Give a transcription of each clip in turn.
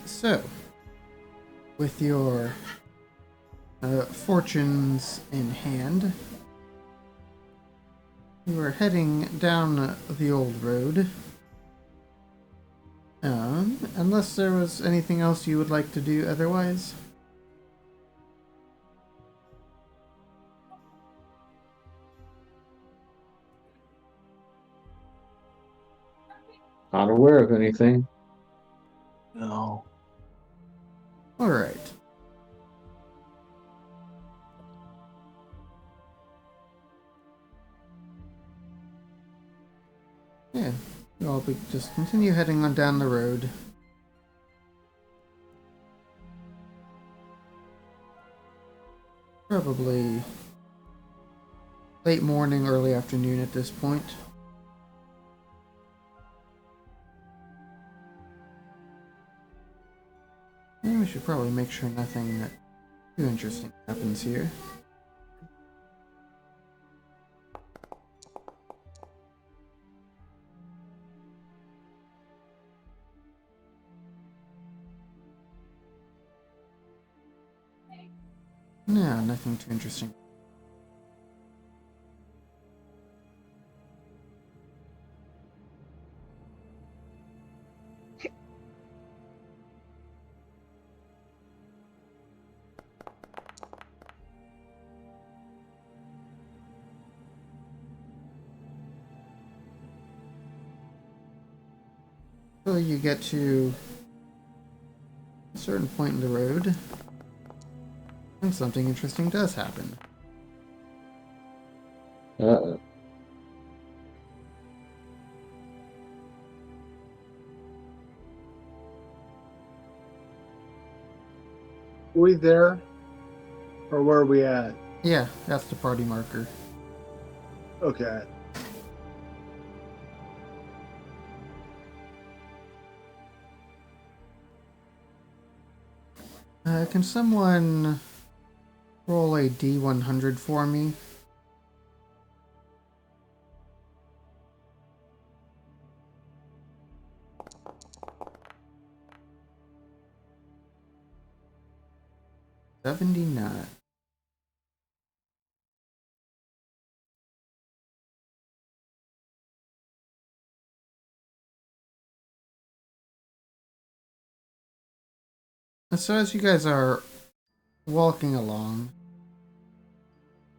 So, with your fortunes in hand, you are heading down the old road. Unless there was anything else you would like to do otherwise. Not aware of anything. No. Alright. Yeah, you'll be just continue heading on down the road. Probably late morning, early afternoon at this point. And we should probably make sure nothing too interesting happens here. No, nothing too interesting. So you get to a certain point in the road, and something interesting does happen. Uh-oh. We there? Or where are we at? Yeah, that's the party marker. Okay. Can someone roll a D100 for me? $79. So as you guys are walking along,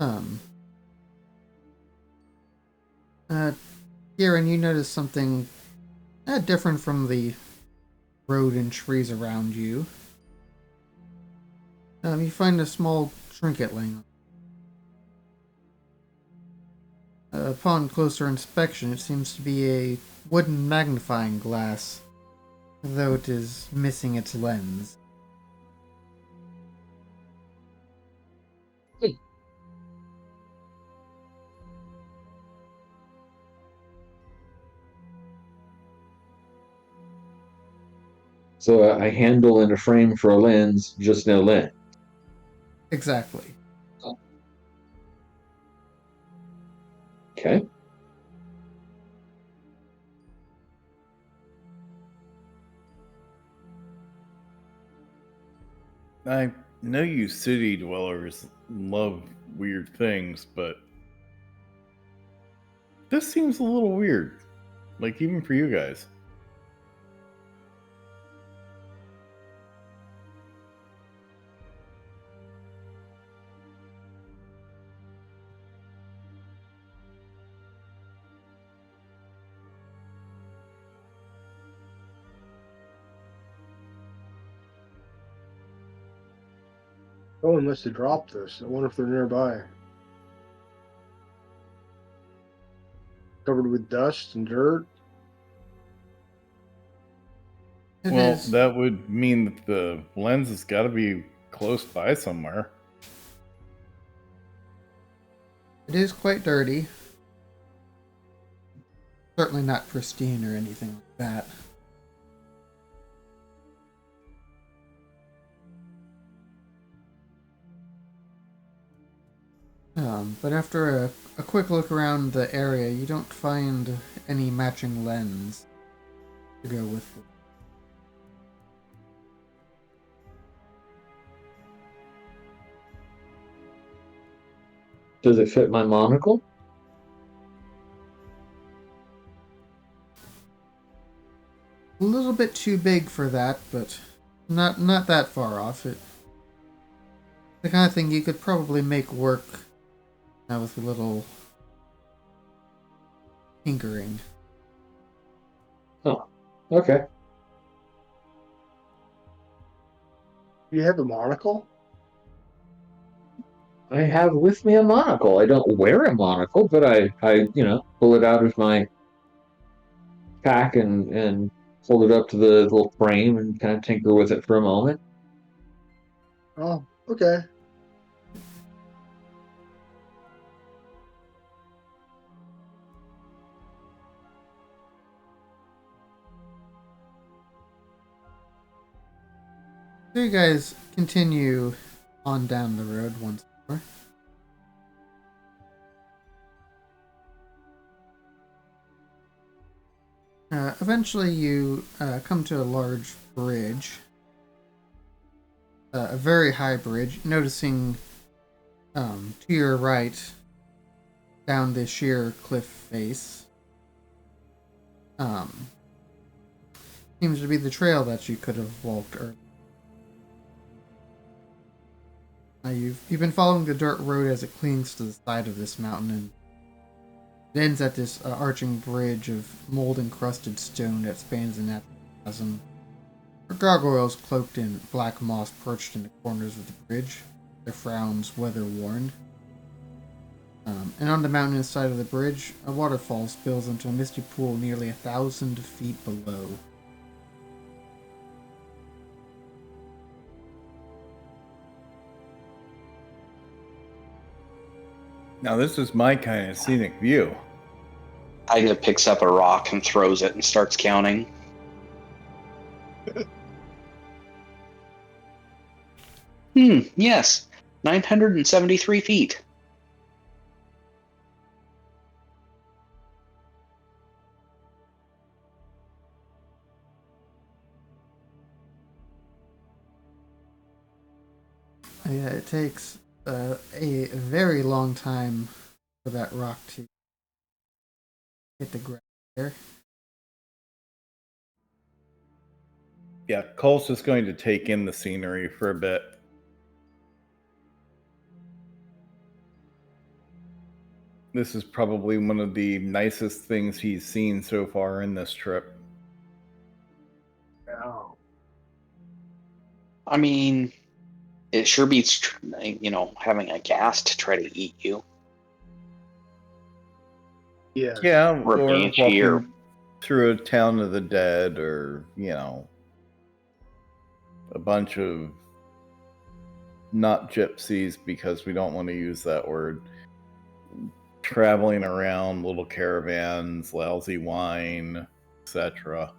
um, Kieran, you notice something different from the road and trees around you. You find a small trinket laying. Upon closer inspection, it seems to be a wooden magnifying glass, though it is missing its lens. So a handle and a frame for a lens, just no lens. Exactly. Okay. I know you city dwellers love weird things, but this seems a little weird. Like, even for you guys. Someone must have dropped this. I wonder if they're nearby. Covered with dust and dirt. It Well, is. that would mean that the lens has got to be close by somewhere. It is quite dirty. Certainly not pristine or anything like that. But after a quick look around the area, you don't find any matching lens to go with it. Does it fit my monocle? A little bit too big for that, but not that far off. It the kind of thing you could probably make work with a little tinkering. Oh, okay. You have a monocle? I have with me a monocle. I don't wear a monocle, but I pull it out of my pack and hold it up to the little frame and kind of tinker with it for a moment. Oh, okay. So you guys continue on down the road once more. Eventually, you come to a large bridge, a very high bridge. Noticing to your right, down the sheer cliff face, seems to be the trail that you could have walked earlier. You've been following the dirt road as it clings to the side of this mountain, and it ends at this arching bridge of mold-encrusted stone that spans the natural chasm. Gargoyles cloaked in black moss perched in the corners of the bridge, their frowns weather-worn. And on the mountain side of the bridge, a waterfall spills into a misty pool nearly 1,000 feet below. Now, this is my kind of scenic view. Ida picks up a rock and throws it and starts counting. Yes. 973 feet. Yeah, it takes a very long time for that rock to hit the ground there. Yeah, Cole's just going to take in the scenery for a bit. This is probably one of the nicest things he's seen so far in this trip. Oh. I mean, it sure beats, having a ghast try to eat you. Yeah. Yeah, Or a or banshee or walking through a town of the dead, or, a bunch of not gypsies, because we don't want to use that word, traveling around little caravans, lousy wine, etc.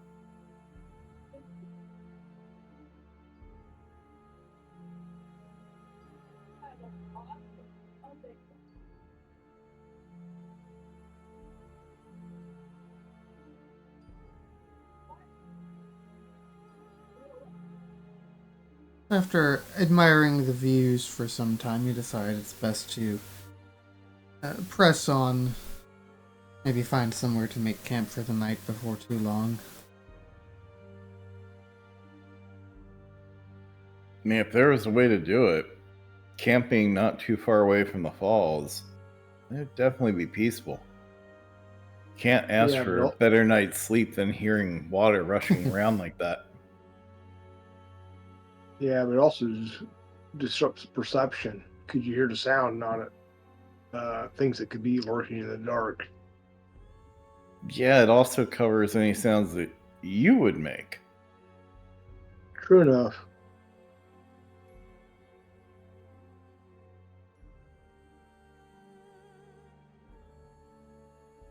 After admiring the views for some time, you decide it's best to press on. Maybe find somewhere to make camp for the night before too long. I mean, if there was a way to do it, camping not too far away from the falls, it'd definitely be peaceful. Can't ask Yeah, for a but better night's sleep than hearing water rushing around like that. it also disrupts perception because you hear the sound, not things that could be lurking in the dark. Yeah, it also covers any sounds that you would make. True enough.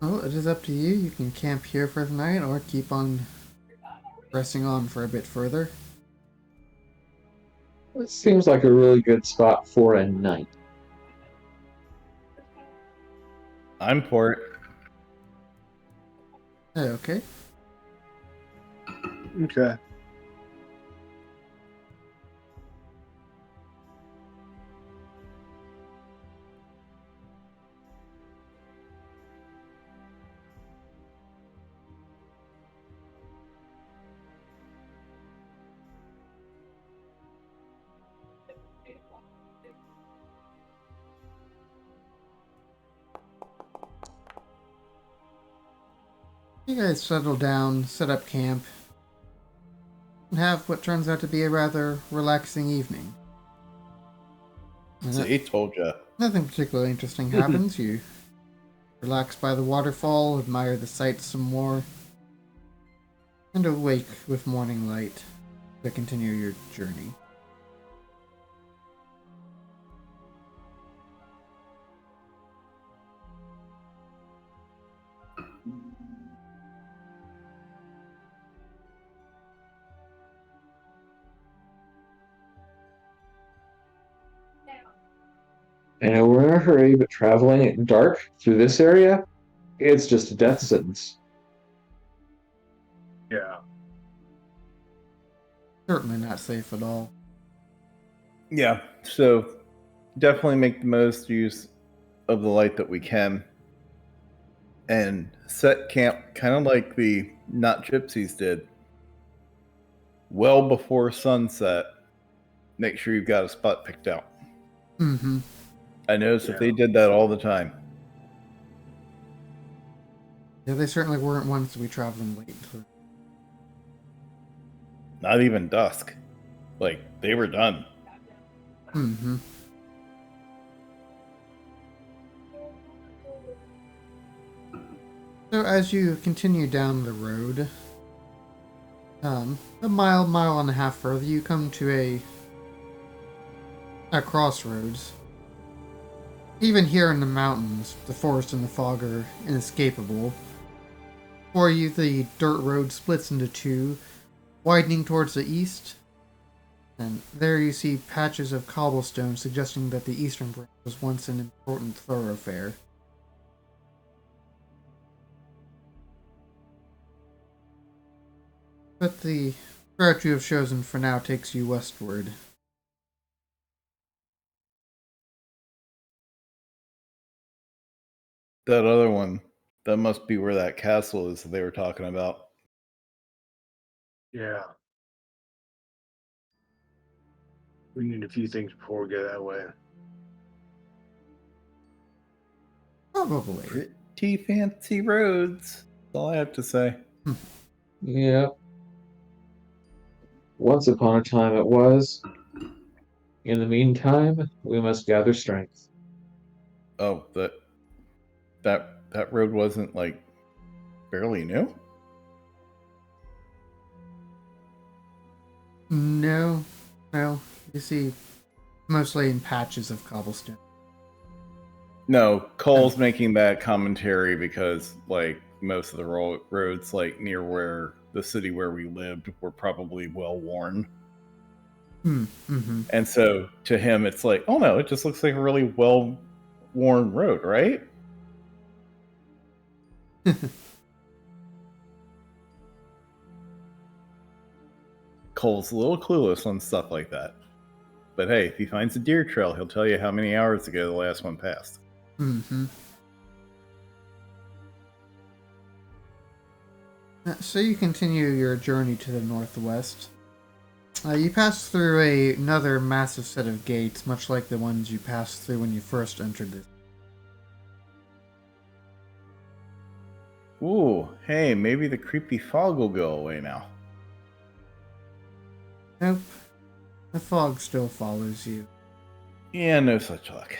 Well, it is up to you. You can camp here for the night or keep on pressing on for a bit further. It seems like a really good spot for a night. I'm for it. Okay. Okay. You guys settle down, set up camp, and have what turns out to be a rather relaxing evening. And See, told ya. nothing particularly interesting happens. You relax by the waterfall, admire the sights some more, and awake with morning light to continue your journey. And we're in a hurry, but traveling at dark through this area, it's just a death sentence. Yeah. Certainly not safe at all. Yeah, so definitely make the most use of the light that we can. And set camp kind of like the Not Gypsies did. Well before sunset, make sure you've got a spot picked out. Mm-hmm. I noticed that they did that all the time. Yeah, they certainly weren't ones to be traveling late. Not even dusk. Like, they were done. Mm-hmm. So as you continue down the road, a mile and a half further, you come to a crossroads. Even here in the mountains, the forest and the fog are inescapable. For you, the dirt road splits into two, widening towards the east, and there you see patches of cobblestone suggesting that the eastern branch was once an important thoroughfare. But the route you have chosen for now takes you westward. That other one, that must be where that castle is that they were talking about. Yeah. We need a few things before we go that way. Probably. Pretty fancy roads. That's all I have to say. Yeah. Once upon a time it was. In the meantime, we must gather strength. Oh, that road wasn't like fairly new? No. You see mostly in patches of cobblestone. No, Cole's making that commentary because like most of the roads like near where the city where we lived were probably well worn. Mm-hmm. And so to him it's like, oh no, it just looks like a really well worn road, right? Cole's a little clueless on stuff like that. But hey, if he finds a deer trail, he'll tell you how many hours ago the last one passed. Mm-hmm. So you continue your journey to the northwest. You pass through another massive set of gates, much like the ones you passed through when you first entered this. Ooh, hey, maybe the creepy fog will go away now. Nope. The fog still follows you. Yeah, no such luck.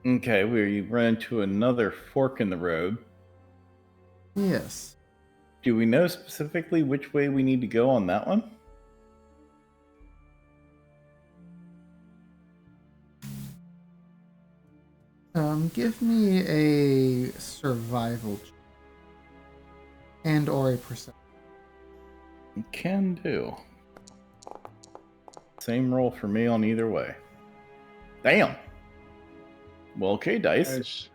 Okay, we run into another fork in the road. Yes. Do we know specifically which way we need to go on that one? Give me a survival check. And or a perception. Can do. Same roll for me on either way. Damn. Well, okay, dice. Nice.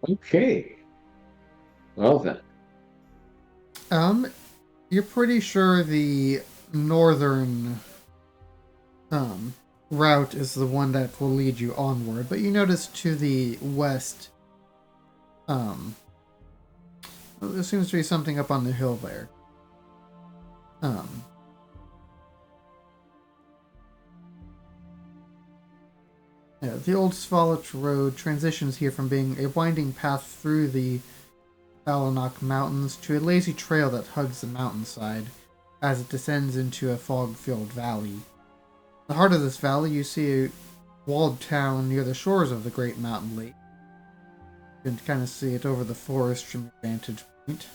Okay. Well then. You're pretty sure the northern route is the one that will lead you onward, but you notice to the west, there seems to be something up on the hill there. Yeah, the old Svalich Road transitions here from being a winding path through the Balanok Mountains to a lazy trail that hugs the mountainside as it descends into a fog-filled valley. In the heart of this valley, you see a walled town near the shores of the great mountain lake. You can kind of see it over the forest from your vantage point.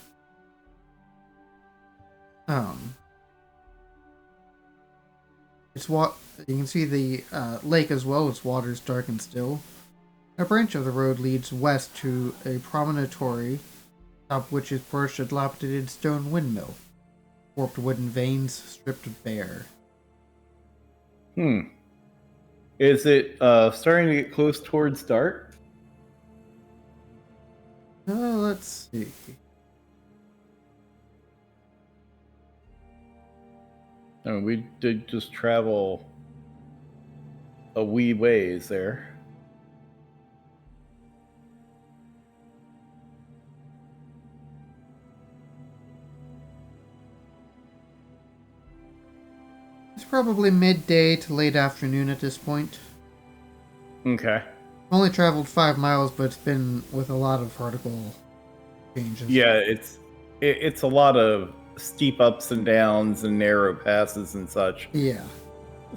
You can see the lake as well. Its water's dark and still. A branch of the road leads west to a promontory, atop which is perched a dilapidated stone windmill, warped wooden vanes stripped bare. Is it starting to get close towards dark? Let's see. We did just travel a wee ways there. It's probably midday to late afternoon at this point. Okay. Only traveled 5 miles, but it's been with a lot of vertical changes. Yeah, it's a lot of steep ups and downs and narrow passes and such. Yeah.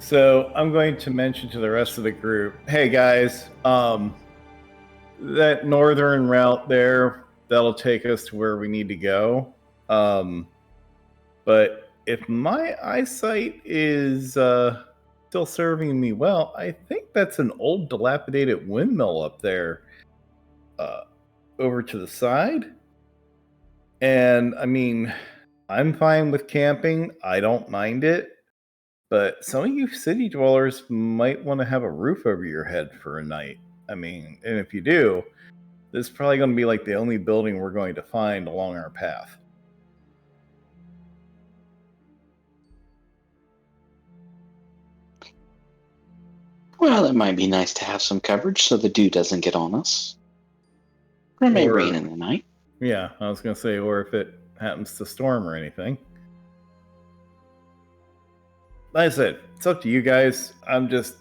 So I'm going to mention to the rest of the group, hey guys, that northern route there, that'll take us to where we need to go. But if my eyesight is still serving me well, I think that's an old dilapidated windmill up there over to the side. And I mean, I'm fine with camping. I don't mind it. But some of you city dwellers might want to have a roof over your head for a night. I mean, and if you do, this is probably going to be like the only building we're going to find along our path. Well, it might be nice to have some coverage so the dew doesn't get on us. Or it may rain in the night. Yeah, I was going to say, or if it happens to storm or anything. Like I said, it's up to you guys. I'm just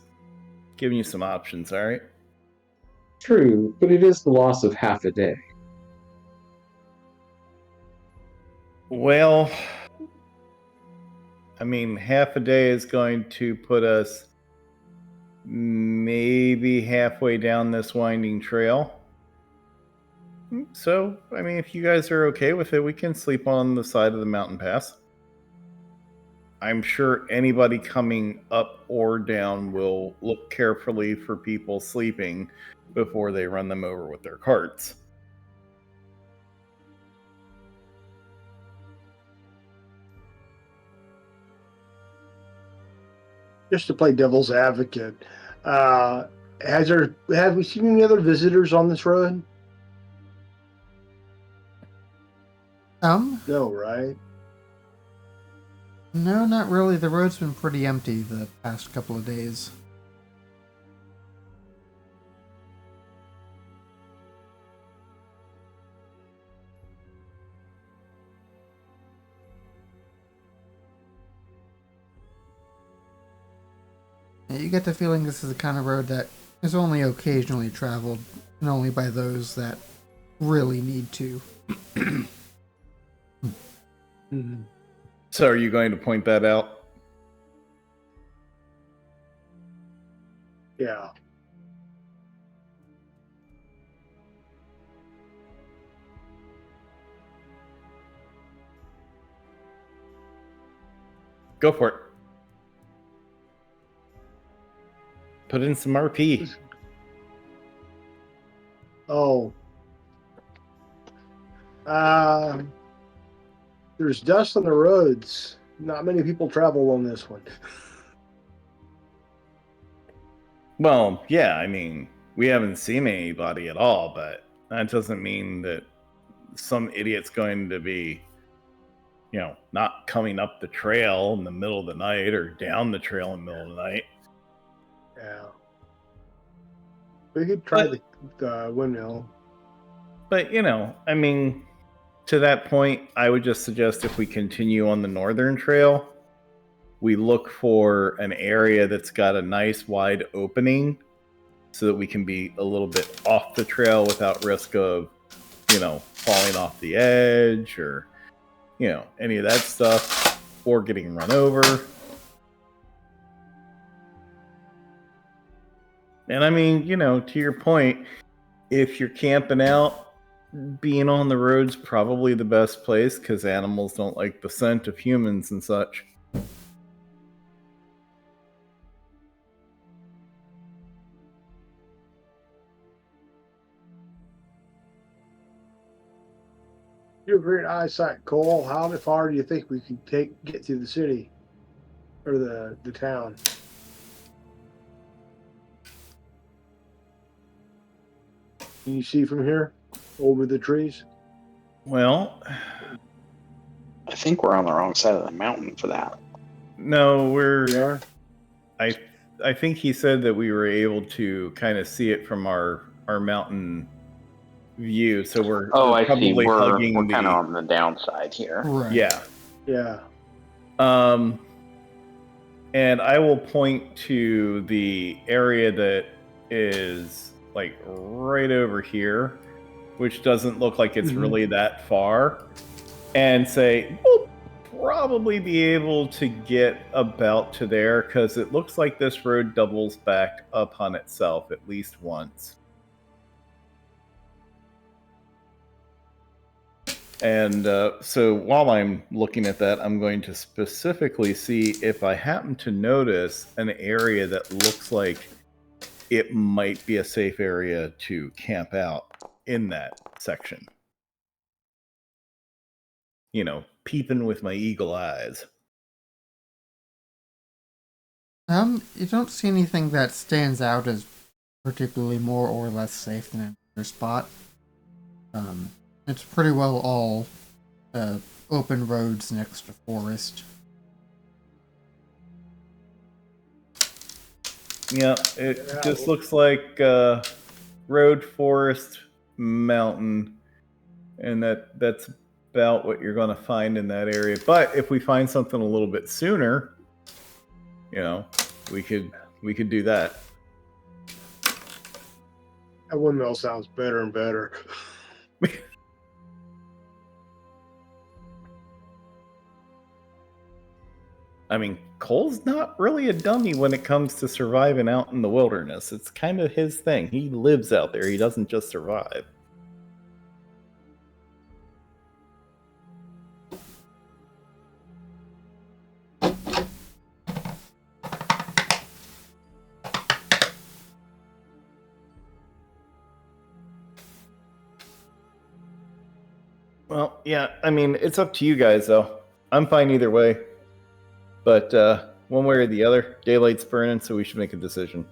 giving you some options, all right? True, but it is the loss of half a day. Well, I mean, half a day is going to put us maybe halfway down this winding trail. So, I mean, if you guys are okay with it, we can sleep on the side of the mountain pass. I'm sure anybody coming up or down will look carefully for people sleeping before they run them over with their carts. Just to play devil's advocate, have we seen any other visitors on this road? No, right? No, not really. The road's been pretty empty the past couple of days. You get the feeling this is the kind of road that is only occasionally traveled, and only by those that really need to. Mm-hmm. So, are you going to point that out? Yeah. Go for it. Put in some RP. Oh. There's dust on the roads. Not many people travel on this one. Well, yeah, I mean, we haven't seen anybody at all, but that doesn't mean that some idiot's going to be, not coming up the trail in the middle of the night or down the trail in the middle of the night. Yeah. We could try the windmill. But, I mean, to that point, I would just suggest if we continue on the northern trail, we look for an area that's got a nice wide opening so that we can be a little bit off the trail without risk of, falling off the edge or, any of that stuff or getting run over. And I mean, to your point, if you're camping out, being on the road's probably the best place because animals don't like the scent of humans and such. You have great eyesight, Cole. How far do you think we can get through the city or the town? Can you see from here over the trees? Well, I think we're on the wrong side of the mountain for that. no, We are. I think he said that we were able to kind of see it from our mountain view, so we're I see. probably We're hugging kind of the on the downside here. Right. yeah. Yeah. And I will point to the area that is like right over here, which doesn't look like it's really that far, and say we'll probably be able to get about to there because it looks like this road doubles back up on itself at least once. And so while I'm looking at that, I'm going to specifically see if I happen to notice an area that looks like it might be a safe area to camp out in that section. Peeping with my eagle eyes. You don't see anything that stands out as particularly more or less safe than another spot. It's pretty well all open roads next to forest. Yeah, it just looks like road, forest, mountain, and that's about what you're going to find in that area. But if we find something a little bit sooner, we could do that. That windmill sounds better and better. I mean, Cole's not really a dummy when it comes to surviving out in the wilderness. It's kind of his thing. He lives out there. He doesn't just survive. Well, yeah, I mean, it's up to you guys, though. I'm fine either way. But one way or the other, daylight's burning, so we should make a decision.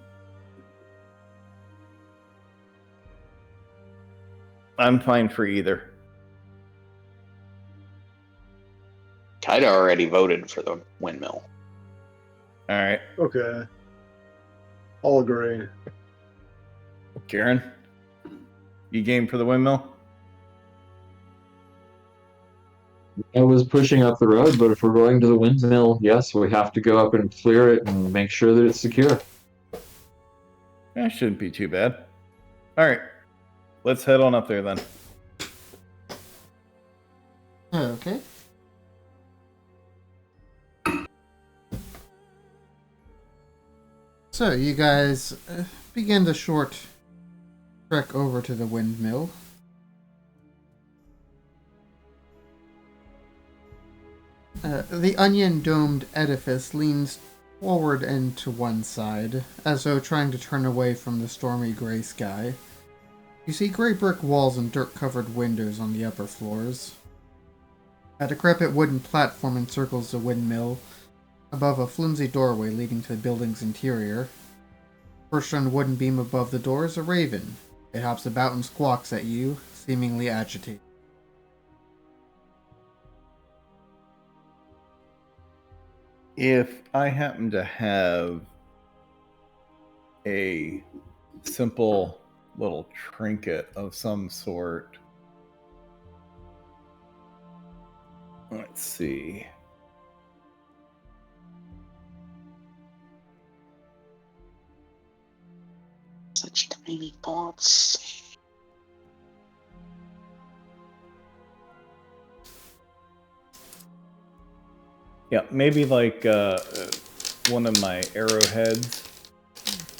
I'm fine for either. I'd already voted for the windmill. All right. Okay. All agree. Karen, you game for the windmill? I was pushing up the road, but if we're going to the windmill, yes, we have to go up and clear it and make sure that it's secure. That shouldn't be too bad. All right. Let's head on up there then. Okay. So you guys begin the short trek over to the windmill. The onion-domed edifice leans forward and to one side, as though trying to turn away from the stormy gray sky. You see gray brick walls and dirt-covered windows on the upper floors. A decrepit wooden platform encircles the windmill, above a flimsy doorway leading to the building's interior. Perched on a wooden beam above the door is a raven. It hops about and squawks at you, seemingly agitated. If I happen to have a simple little trinket of some sort. Let's see. Such tiny thoughts. Yeah, maybe like one of my arrowheads,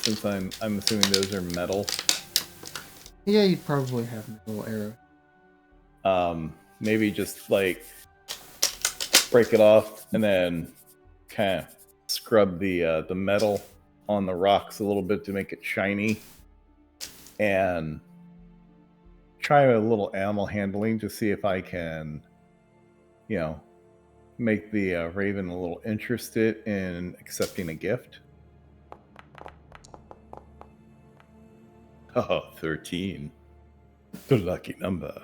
since I'm assuming those are metal. Yeah, you'd probably have metal arrow. Maybe just like break it off and then kind of scrub the metal on the rocks a little bit to make it shiny, and try a little animal handling to see if I can, make the raven a little interested in accepting a gift. Oh, 13. The lucky number.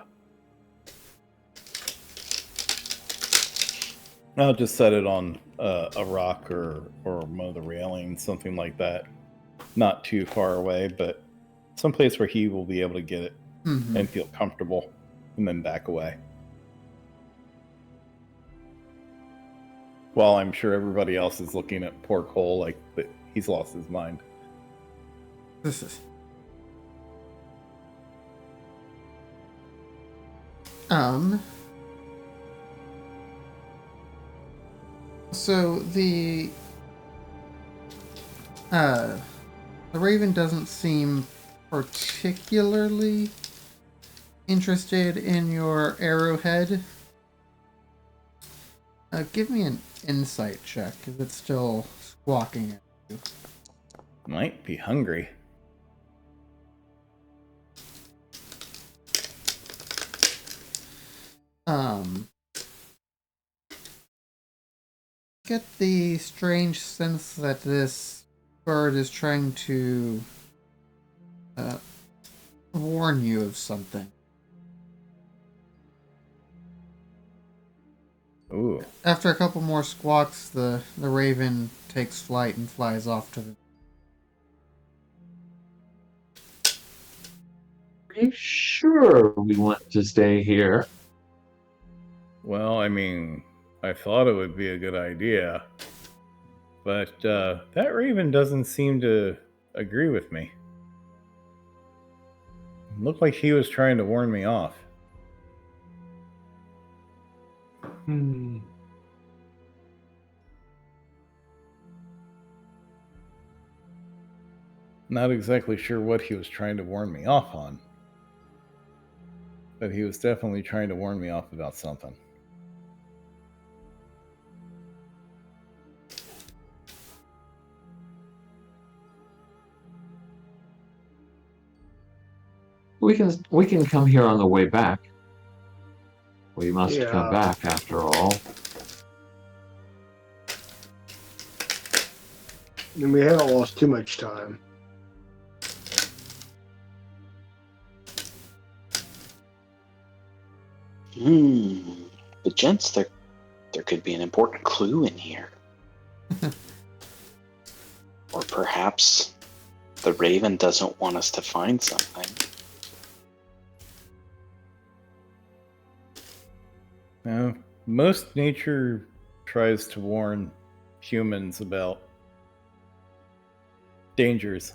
I'll just set it on a rock or one of the railings, something like that. Not too far away, but someplace where he will be able to get it and feel comfortable, and then back away. While I'm sure everybody else is looking at poor Cole like he's lost his mind. This is... So the raven doesn't seem particularly interested in your arrowhead. Give me an insight check, because it's still squawking at you. Might be hungry. Get the strange sense that this bird is trying to warn you of something. Ooh. After a couple more squawks, the raven takes flight and flies off to the... Are you sure we want to stay here? Well, I mean, I thought it would be a good idea, but that raven doesn't seem to agree with me. It looked like he was trying to warn me off. Not exactly sure what he was trying to warn me off on, but he was definitely trying to warn me off about something. We can come here on the way back. We must Yeah. come back after all. And we haven't lost too much time. But gents, there could be an important clue in here. Or perhaps the raven doesn't want us to find something. Now, most nature tries to warn humans about dangers.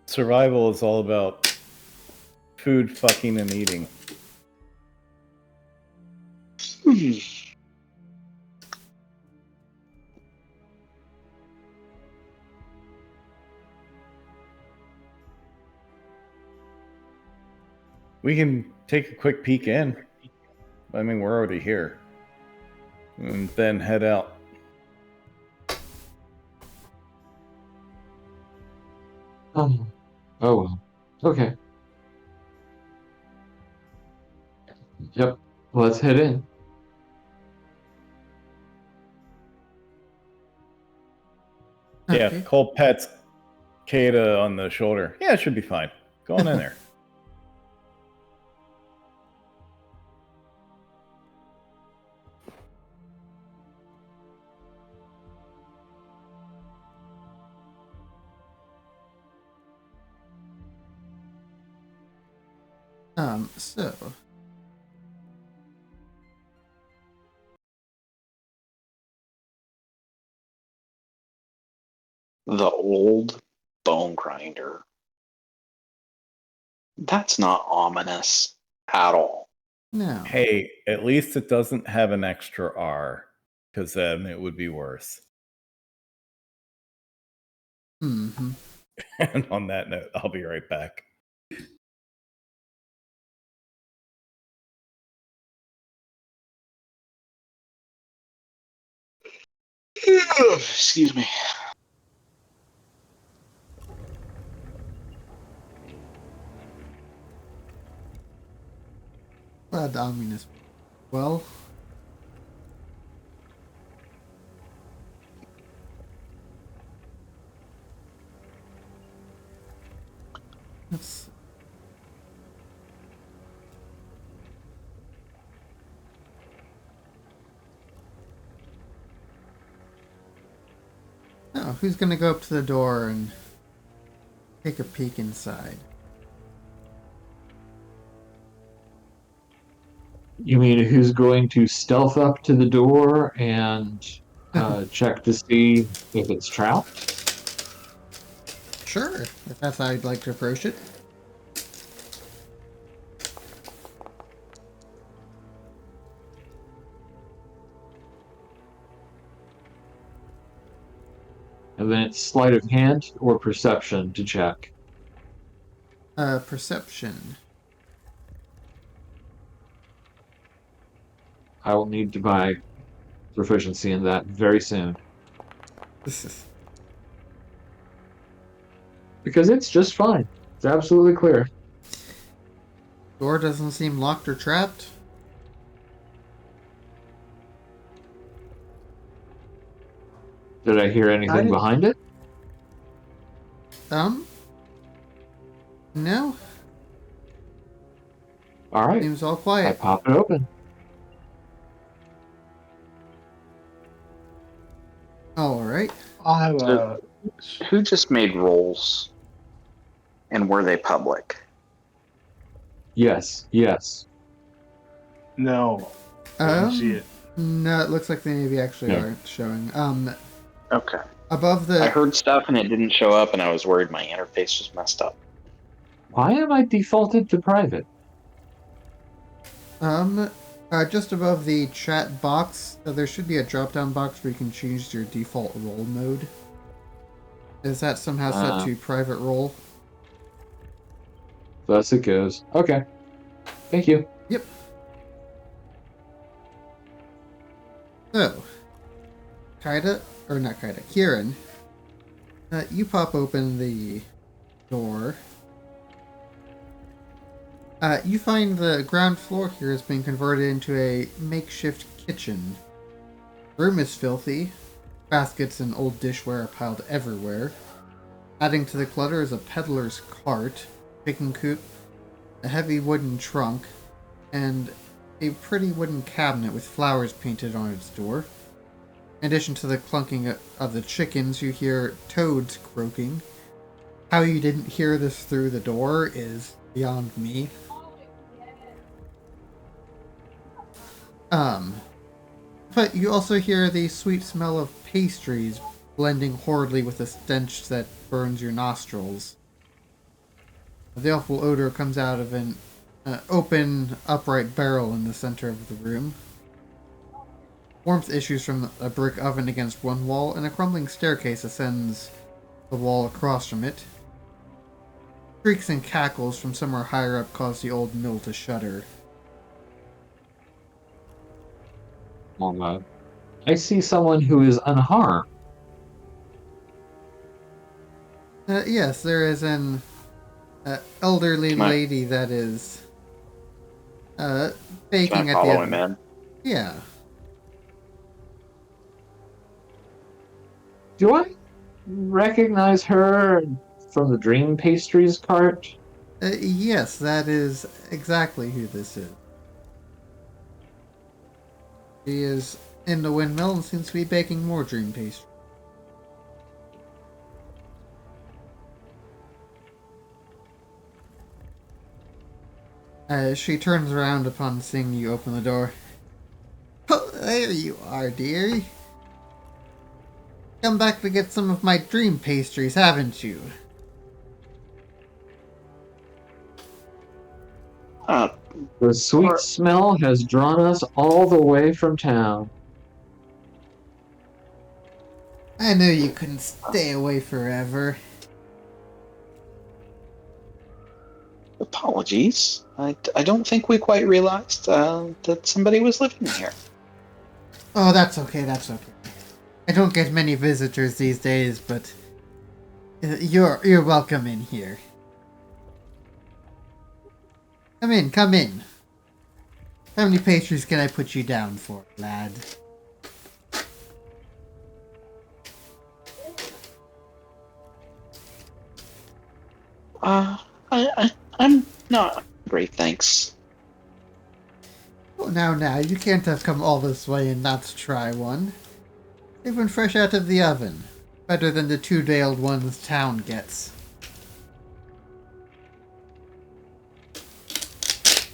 Survival is all about food, fucking, and eating. We can take a quick peek in. I mean, we're already here. And then head out. Oh well. Okay. Yep. Let's head in. Yeah, Okay. Cole pats Kata on the shoulder. Yeah, it should be fine. Go on in there. So The old bone grinder. That's not ominous at all. now, Hey, at least it doesn't have an extra R, because then it would be worse. mm-hmm. And on that note, I'll be right back. Excuse me. Glad the ominous. Well, let's. Oh, who's gonna go up to the door and take a peek inside? You mean who's going to stealth up to the door and check to see if it's trapped? Sure, if that's how you'd like to approach it. And then it's sleight of hand or perception to check. Perception. I will need to buy proficiency in that very soon. Because it's just fine. It's absolutely clear. Door doesn't seem locked or trapped. Did I hear anything behind it? No. All right. Seems all I quiet. pop it open. All right. I have So- Who just made rolls? And were they public? Yes, yes. no. I didn't see it. No, it looks like they maybe actually Yeah. aren't showing. Okay. Above the. I heard stuff and it didn't show up, and I was worried my interface was messed up. Why am I defaulted to private? Just above the chat box, there should be a drop-down box where you can choose your default role mode. Is that somehow set to private role? Thus it goes. Okay. Thank you. Yep. So, Kieran, you pop open the door. You find the ground floor here has been converted into a makeshift kitchen. The room is filthy. Baskets and old dishware are piled everywhere. Adding to the clutter is a peddler's cart, chicken coop, a heavy wooden trunk, and a pretty wooden cabinet with flowers painted on its door. In addition to the clunking of the chickens, you hear toads croaking. How you didn't hear this through the door is beyond me. But you also hear the sweet smell of pastries blending horridly with the stench that burns your nostrils. The awful odor comes out of an open, upright barrel in the center of the room. Warmth issues from a brick oven against one wall, and a crumbling staircase ascends the wall across from it. Shrieks and cackles from somewhere higher up cause the old mill to shudder. I see someone who is unharmed. Yes, there is an elderly lady that is baking Can I at the follow end. him in? Yeah. Do I recognize her from the Dream Pastries cart? Yes, that is exactly who this is. She is in the windmill and seems to be baking more dream pastry. She turns around upon seeing you open the door. Oh, there you are, dearie. Come back to get some of my dream pastries, haven't you? Uh, The sweet Or- smell has drawn us all the way from town. I knew you couldn't stay away forever. Apologies. I don't think we quite realized that somebody was living here. Oh, that's okay, that's okay. I don't get many visitors these days, but you're welcome in here. Come in, come in. How many pastries can I put you down for, lad? I'm not great, thanks. Oh, now, you can't have come all this way and not try one. They've been fresh out of the oven. Better than the 2-day-old ones town gets.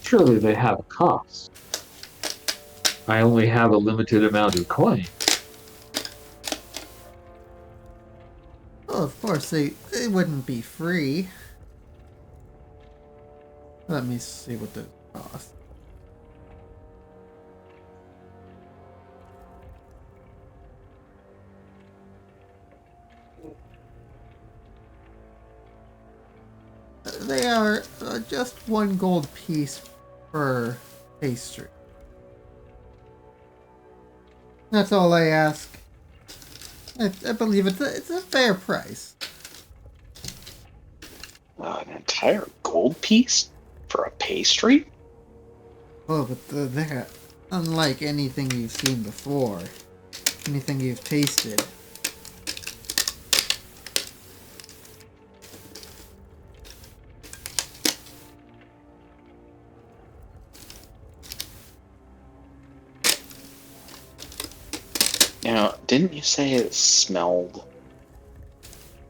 Surely they have a cost. I only have a limited amount of coin. Oh, of course, they wouldn't be free. Let me see what those cost. They are just 1 gold piece per pastry. That's all I ask. I believe it's a fair price. An entire gold piece for a pastry? Oh, but they're unlike anything you've seen before. Anything you've tasted. Now, didn't you say it smelled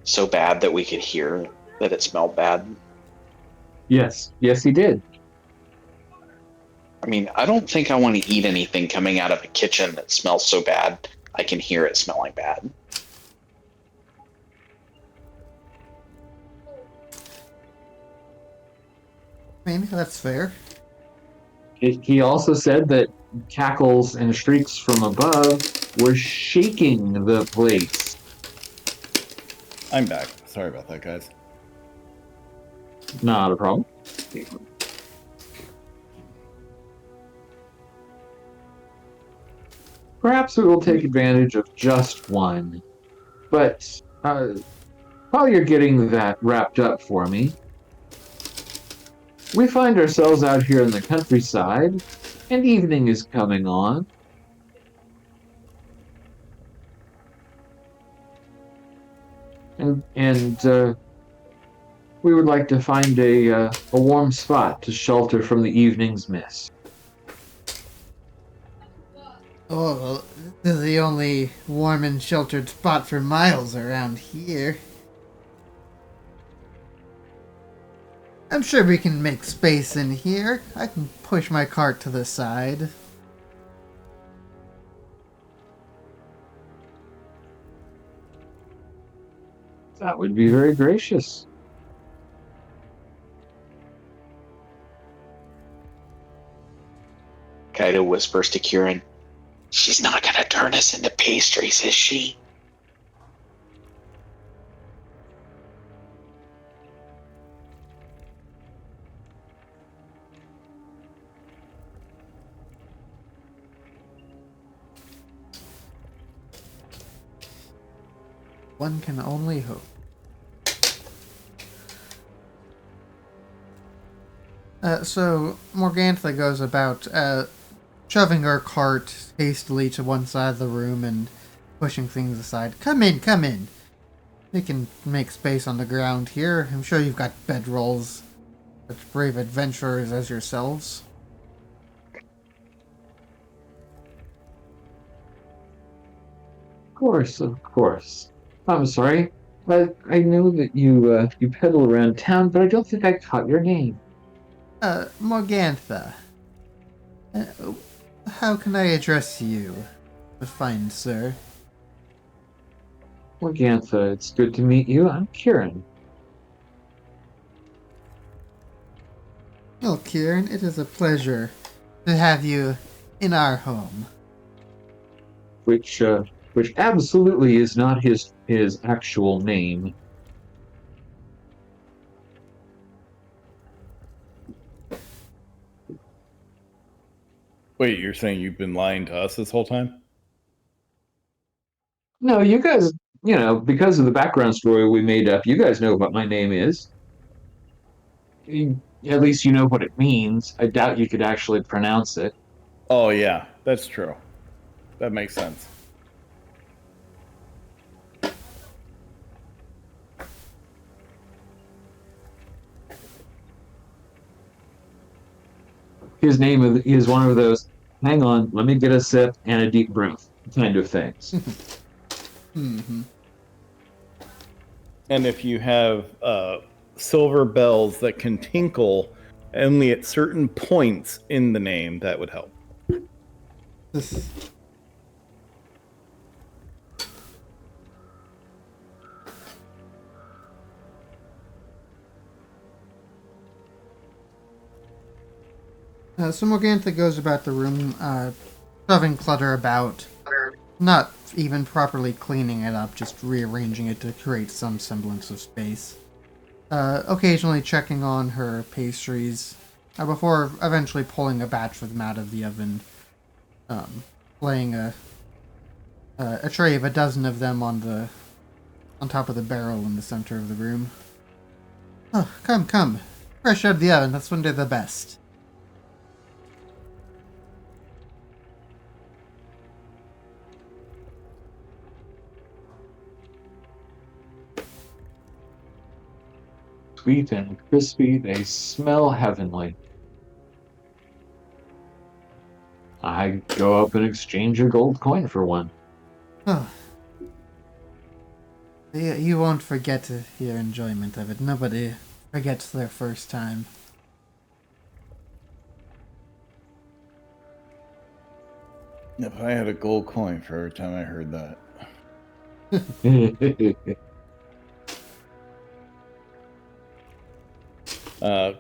so bad that we could hear that it smelled bad? Yes, he did. I mean, I don't think I want to eat anything coming out of a kitchen that smells so bad I can hear it smelling bad. I mean, that's fair. He also said that cackles and shrieks from above were shaking the place. I'm back. Sorry about that, guys. Not a problem. Perhaps we will take advantage of just one. But while you're getting that wrapped up for me, we find ourselves out here in the countryside, and evening is coming on. And we would like to find a warm spot to shelter from the evening's mist. Oh, well, this is the only warm and sheltered spot for miles around here. I'm sure we can make space in here. I can push my cart to the side. That would be very gracious. Kaido whispers to Kieran, "She's not going to turn us into pastries, is she?" One can only hope. So Morgantha goes about shoving her cart hastily to one side of the room and pushing things aside. Come in, come in. We can make space on the ground here. I'm sure you've got bedrolls. Such brave adventurers as yourselves. Of course. I'm sorry, but I know that you peddle around town, but I don't think I caught your name. Morgantha. Uh, how can I address you, fine sir? Morgantha, it's good to meet you. I'm Kieran. Well, Kieran, it is a pleasure to have you in our home. Which absolutely is not his actual name. Wait, you're saying you've been lying to us this whole time? No, you guys, because of the background story we made up, you guys know what my name is. At least you know what it means. I doubt you could actually pronounce it. Oh, yeah, that's true. That makes sense. His name is one of those, hang on, let me get a sip and a deep breath kind of things. Mm-hmm. And if you have silver bells that can tinkle only at certain points in the name, that would help. This. So Morgantha goes about the room, shoving clutter about, not even properly cleaning it up, just rearranging it to create some semblance of space. Occasionally checking on her pastries, before eventually pulling a batch of them out of the oven, laying a tray of a dozen of them on top of the barrel in the center of the room. Oh, come. Fresh out of the oven, that's when they're the best. Sweet and crispy, they smell heavenly. I go up and exchange a gold coin for one. Oh. You won't forget your enjoyment of it. Nobody forgets their first time. If I had a gold coin for every time I heard that.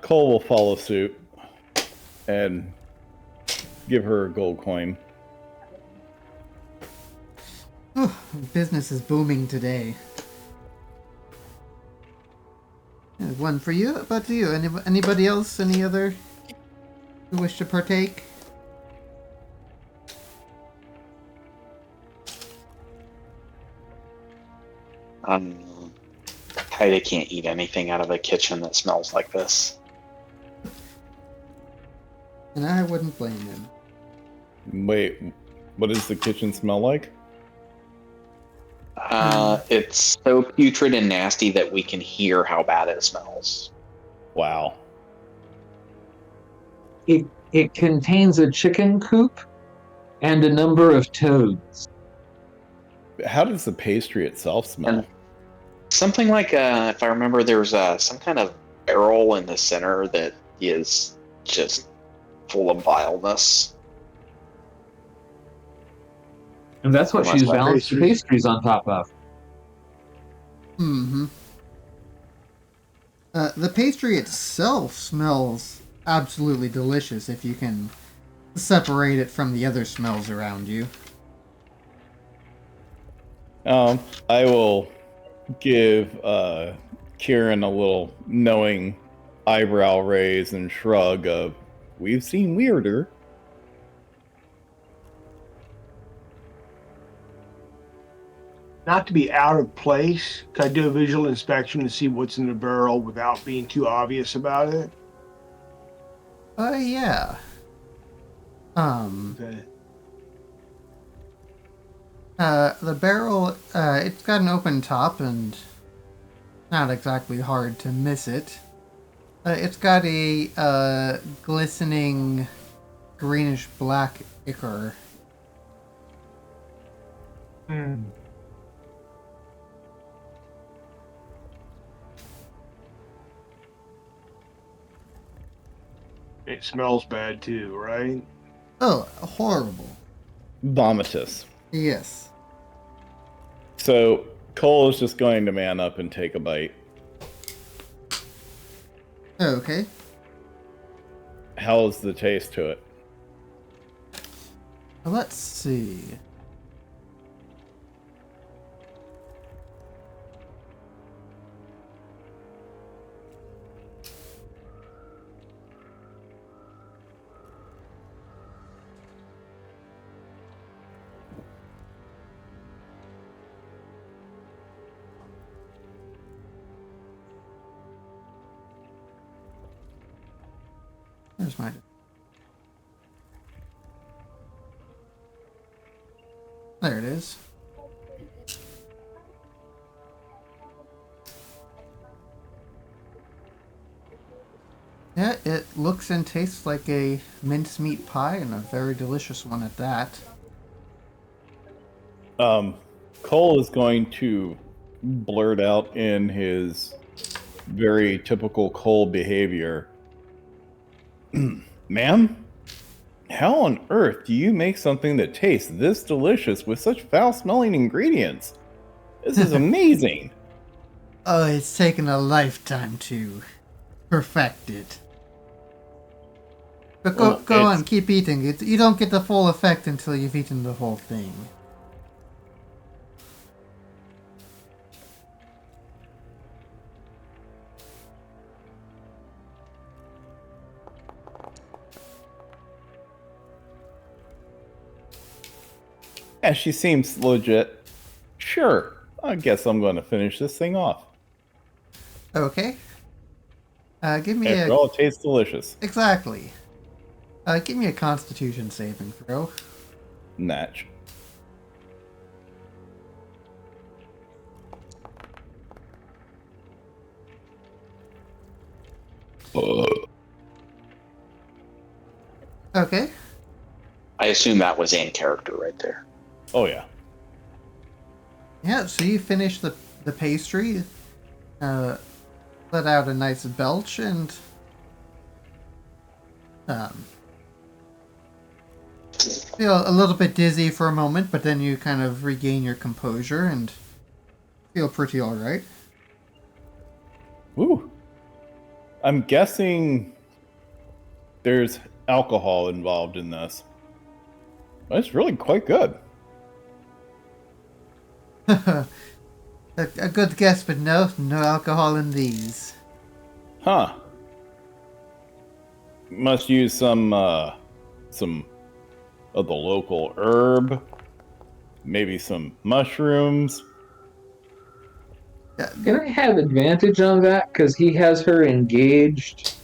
Cole will follow suit and give her a gold coin. Oh, business is booming today. One for you, about you. Anybody else? Any other who wish to partake? Kaida can't eat anything out of a kitchen that smells like this. And I wouldn't blame him. Wait, what does the kitchen smell like? It's so putrid and nasty that we can hear how bad it smells. Wow. It contains a chicken coop and a number of toads. How does the pastry itself smell? And something like, if I remember, there's some kind of barrel in the center that is just full of vileness. And that's what she's balanced the pastries on top of. Mm-hmm. The pastry itself smells absolutely delicious if you can separate it from the other smells around you. I will give Kieran a little knowing eyebrow raise and shrug of, we've seen weirder. Not to be out of place, could I do a visual inspection to see what's in the barrel without being too obvious about it? Yeah. Okay. The barrel, it's got an open top and not exactly hard to miss it. It's got a glistening greenish black ichor. It smells bad too, right? Oh, horrible. Vomitous. Yes. So Cole is just going to man up and take a bite. Okay. How's the taste to it? Let's see. There's my. There it is. Yeah, it looks and tastes like a mincemeat pie, and a very delicious one at that. Cole is going to blurt out in his very typical Cole behavior. Ma'am, how on earth do you make something that tastes this delicious with such foul-smelling ingredients? This is amazing. Oh, it's taken a lifetime to perfect it. But go, Well, go on, keep eating. You don't get the full effect until you've eaten the whole thing. Yeah, she seems legit. Sure, I guess I'm going to finish this thing off. Okay. Give me After a... all, it tastes delicious. Exactly. Give me a Constitution saving throw. Natch. Okay. I assume that was in character right there. Oh yeah. Yeah, so you finish the pastry, let out a nice belch, and feel a little bit dizzy for a moment, but then you kind of regain your composure and feel pretty alright. Woo. I'm guessing there's alcohol involved in this. That's really quite good. a good guess, but no alcohol in these. Huh. Must use some of the local herb, maybe some mushrooms. Yeah, Can I have advantage on that? Because he has her engaged.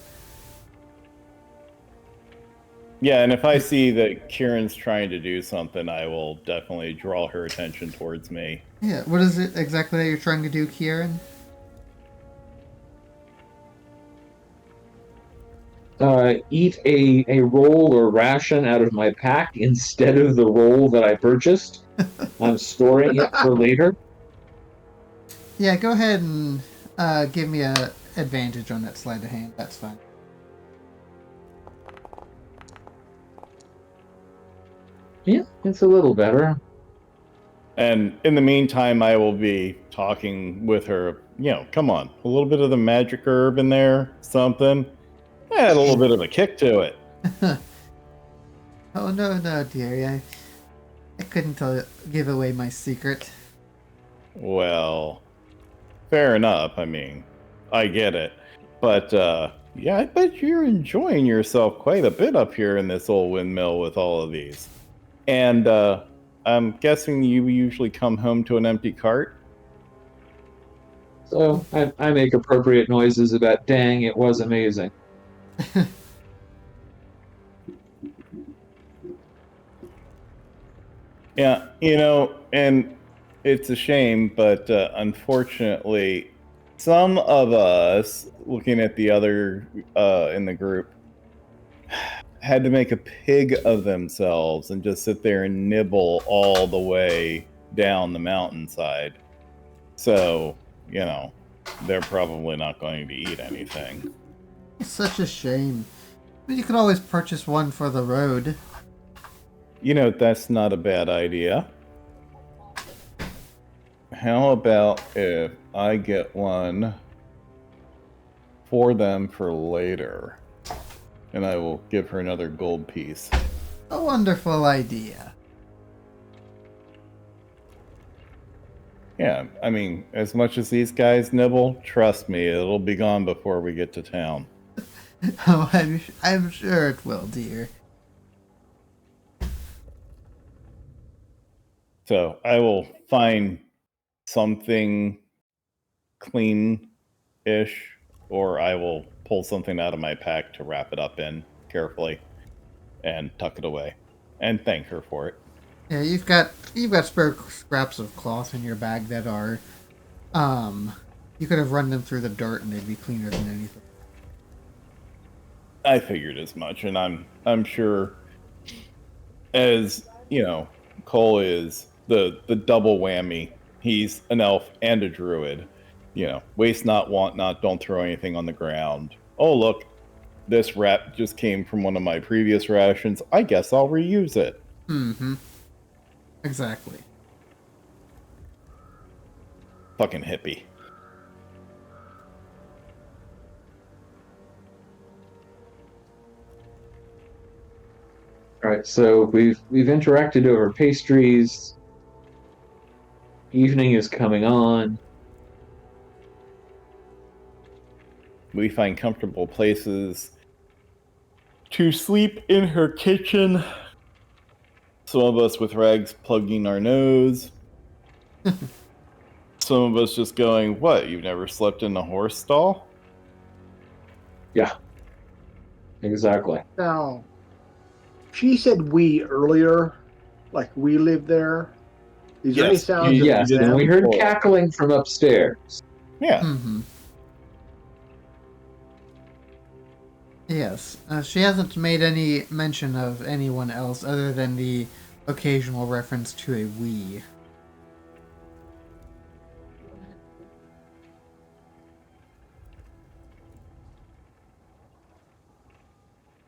Yeah, and if I see that Kieran's trying to do something, I will definitely draw her attention towards me. yeah, what is it exactly that you're trying to do, Kieran? Eat a roll or ration out of my pack instead of the roll that I purchased. I'm storing it for later. Yeah, go ahead and give me a advantage on that sleight of hand. That's fine. Yeah, it's a little better. And in the meantime, I will be talking with her. You know, come on, a little bit of the magic herb in there, something. Add a little bit of a kick to it. Oh no, dear. I couldn't give away my secret. Well, fair enough. I mean, I get it. But, yeah, I bet you're enjoying yourself quite a bit up here in this old windmill with all of these. And, I'm guessing you usually come home to an empty cart? So I make appropriate noises about, dang, it was amazing. Yeah, you know, and it's a shame, but unfortunately, some of us, looking at the other in the group, had to make a pig of themselves and just sit there and nibble all the way down the mountainside. So, you know, they're probably not going to eat anything. It's such a shame. You could always purchase one for the road. You know, that's not a bad idea. How about if I get one for them for later? And I will give her another gold piece. A wonderful idea. Yeah, I mean, as much as these guys nibble, trust me, it'll be gone before we get to town. Oh, I'm sure it will, dear. So I will find something clean-ish, or I will pull something out of my pack to wrap it up in carefully and tuck it away and thank her for it. Yeah, you've got spare scraps of cloth in your bag that are, you could have run them through the dirt and they'd be cleaner than anything. I figured as much, and I'm sure, as you know, Cole is the double whammy. He's an elf and a druid. You know, waste not, want not, don't throw anything on the ground. Oh, look, this wrap just came from one of my previous rations. I guess I'll reuse it. Mm-hmm. Exactly. Fucking hippie. All right, so we've interacted over pastries. Evening is coming on. We find comfortable places to sleep in her kitchen. Some of us with rags plugging our nose. Some of us just going, what, you've never slept in a horse stall? Yeah, exactly. Now, she said we earlier, like we lived there. Is there any Yes, sounds of Yes, and we them? heard cackling from upstairs. Yeah. Mm-hmm. Yes. She hasn't made any mention of anyone else other than the occasional reference to a we.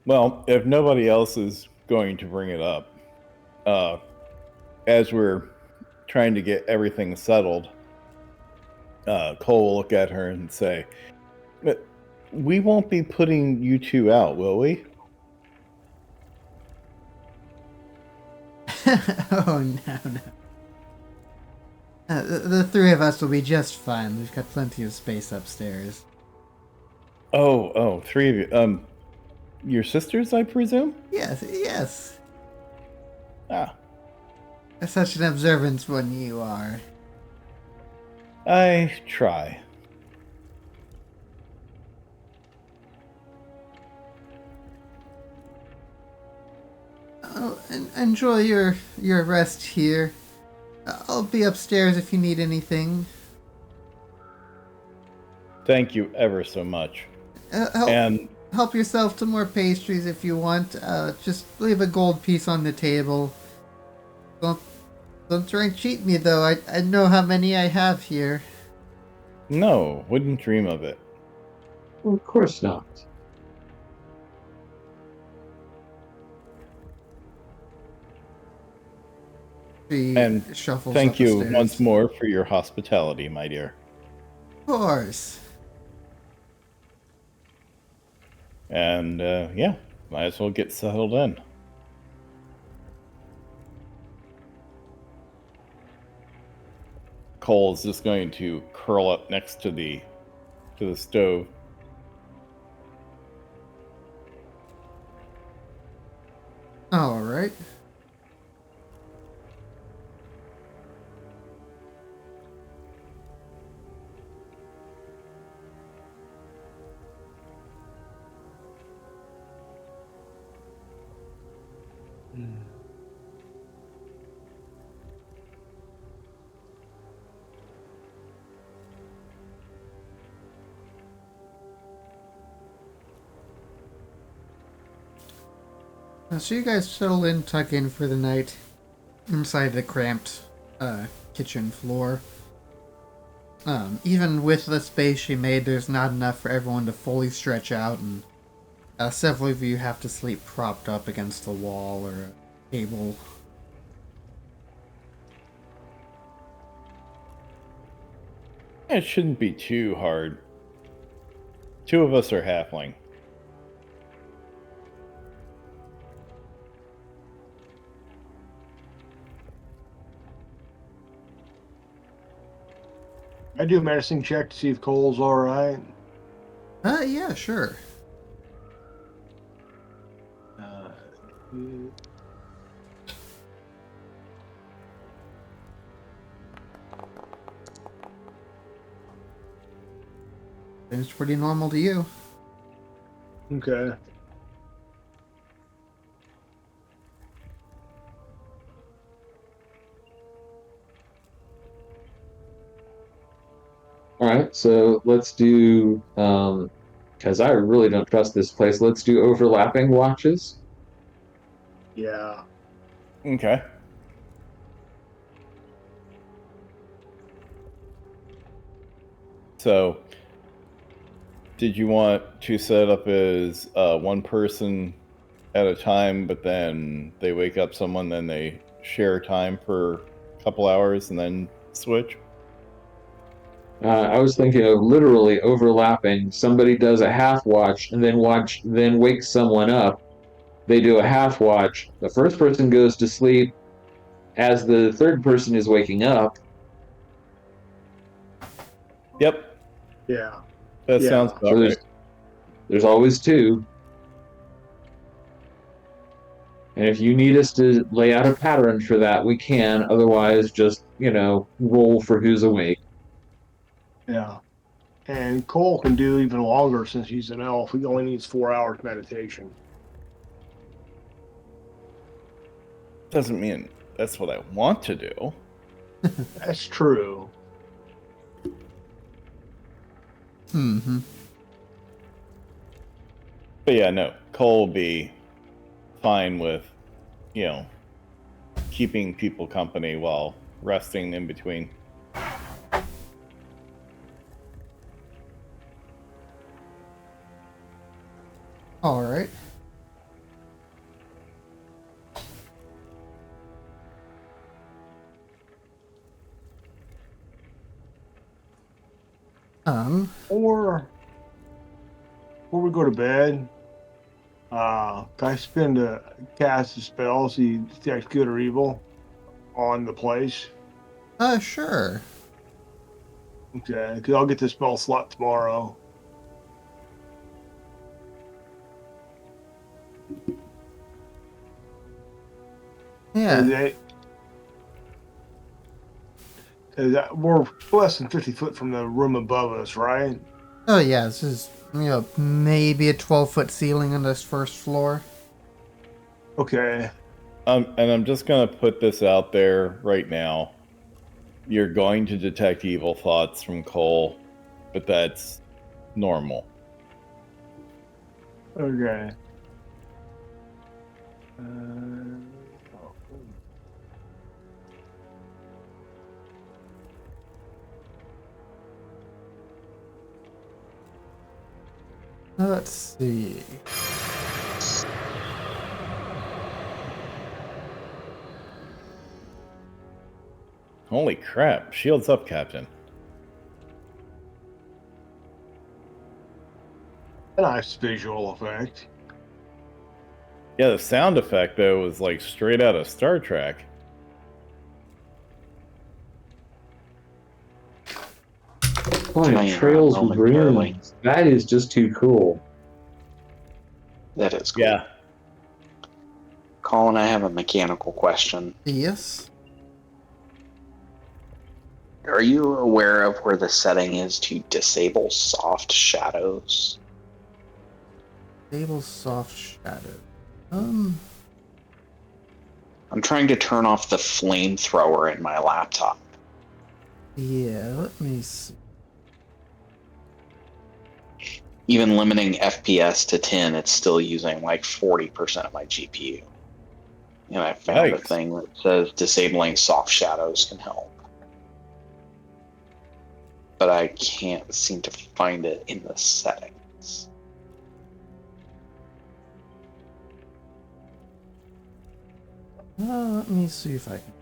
Well, if nobody else is going to bring it up, as we're trying to get everything settled, Cole will look at her and say, "But we won't be putting you two out, will we?" Oh, no. The three of us will be just fine. We've got plenty of space upstairs. Oh, three of you. Your sisters, I presume? Yes, yes. Ah, Such an observant one you are. I try. Oh, enjoy your rest here. I'll be upstairs if you need anything. Thank you ever so much. Help, And help yourself to more pastries if you want. Just leave a gold piece on the table. Don't try and cheat me though. I know how many I have here. no, wouldn't dream of it. Well, of course not. She And shuffles thank up you the stairs. once more for your hospitality, my dear. Of course. And yeah, might as well get settled in. Cole's just going to curl up next to the stove. All right. So you guys settle in, tuck in for the night inside the cramped kitchen floor. Even with the space she made, there's not enough for everyone to fully stretch out and Several of you have to sleep propped up against a wall or a table. It shouldn't be too hard. 2 of us are halfling. I do a medicine check to see if Cole's all right. Yeah, sure. Seems pretty normal to you. Okay. All right, so let's do, because I really don't trust this place. Let's do overlapping watches. Yeah. Okay. So, did you want to set up as one person at a time, but then they wake up someone, then they share time for a couple hours and then switch? I was thinking of literally overlapping. Somebody does a half watch and then wakes someone up. They do a half watch. The first person goes to sleep as the third person is waking up. Yep, Yeah. that Yeah. sounds about So right. there's always 2. And if you need us to lay out a pattern for that, we can. Otherwise, just, roll for who's awake. Yeah. And Cole can do even longer since he's an elf. He only needs 4 hours meditation. Doesn't mean that's what I want to do. That's true. Mm-hmm. But yeah, no, Cole will be fine with, keeping people company while resting in between. All right. Or before we go to bed, can I spend a cast a spell, see detect good or evil on the place? Sure. Okay, because I'll get the spell slot tomorrow. Yeah. We're less than 50 foot from the room above us, right? Oh, yeah, this is, maybe a 12-foot ceiling on this first floor. Okay. And I'm just going to put this out there right now. You're going to detect evil thoughts from Cole, but that's normal. Okay. Let's see. Holy crap. Shields up, Captain. A nice visual effect. Yeah, the sound effect, though, was like straight out of Star Trek. Fine, trails with runes. That is just too cool. That is cool. Yeah. Colin, I have a mechanical question. Yes. Are you aware of where the setting is to disable soft shadows? Disable soft shadow. I'm trying to turn off the flamethrower in my laptop. Yeah, let me see. Even limiting FPS to 10, it's still using like 40% of my GPU. And I found a Yikes. thing that says disabling soft shadows can help. But I can't seem to find it in the settings. Let me see if I can.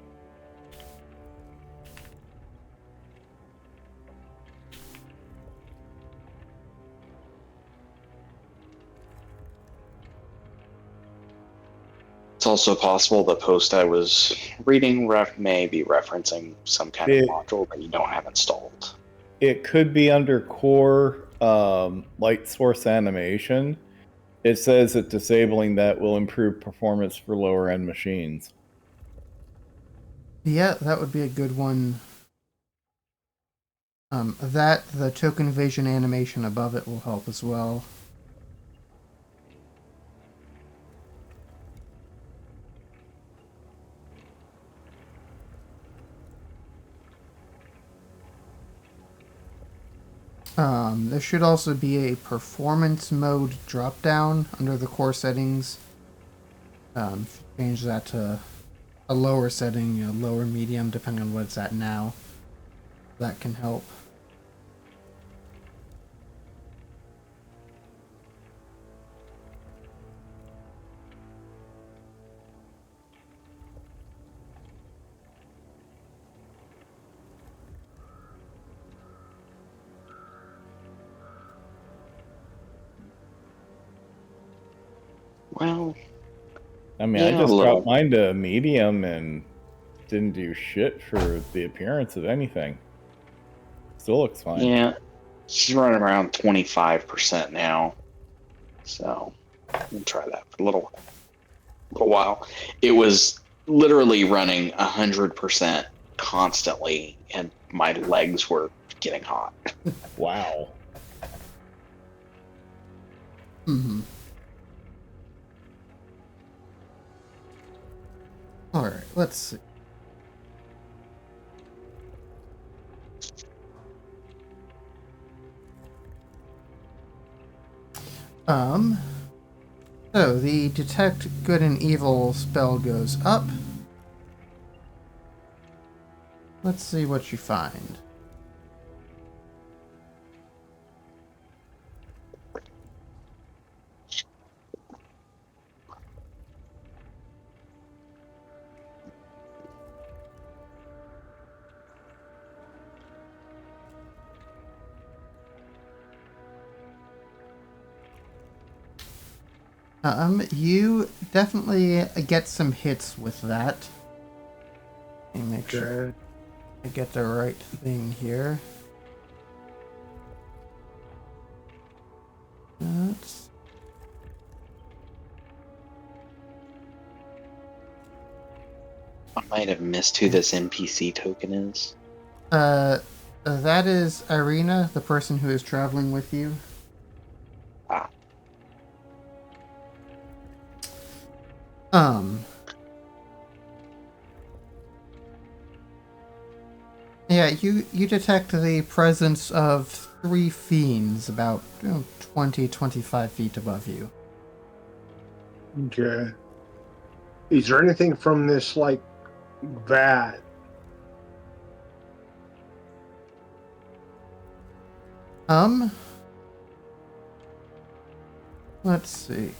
It's also possible the post I was reading may be referencing some kind It- of module that you don't have installed. It could be under core light source animation. It says that disabling that will improve performance for lower end machines. Yeah, that would be a good one. The token vision animation above it will help as well. There should also be a performance mode drop down under the core settings. Change that to a lower setting, lower medium, depending on what it's at now. That can help. Well, I mean, I yeah, a just little. dropped mine to medium and didn't do shit for the appearance of anything. Still looks fine. Yeah, she's running around 25% now. So we'll try that for a little while. It was literally running 100% constantly, and my legs were getting hot. Wow. Mm-hmm. Alright, let's see. So the detect good and evil spell goes up. Let's see what you find. You definitely get some hits with that. Let me make sure I get the right thing here. That's... I might have missed who this NPC token is. That is Irina, the person who is traveling with you. Ah. Yeah, you detect the presence of 3 fiends about 20-25 feet above you. Okay. Is there anything from this like vat? Let's see.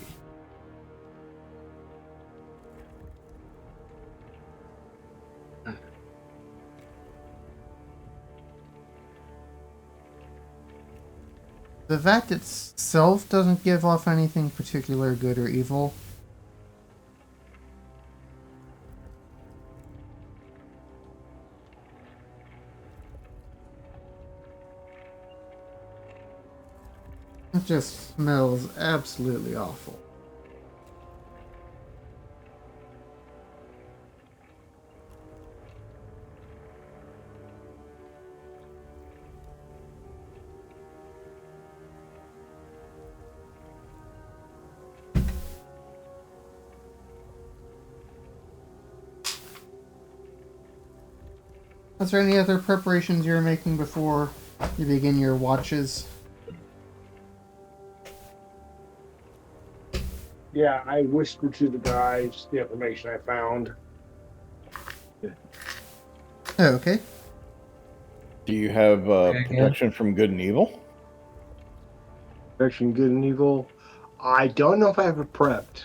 The vat itself doesn't give off anything particular good or evil. It just smells absolutely awful. Is there any other preparations you're making before you begin your watches? Yeah, I whispered to the guys the information I found. Oh, okay. Do you have Okay, protection from good and evil? Protection, good and evil. I don't know if I have it prepped.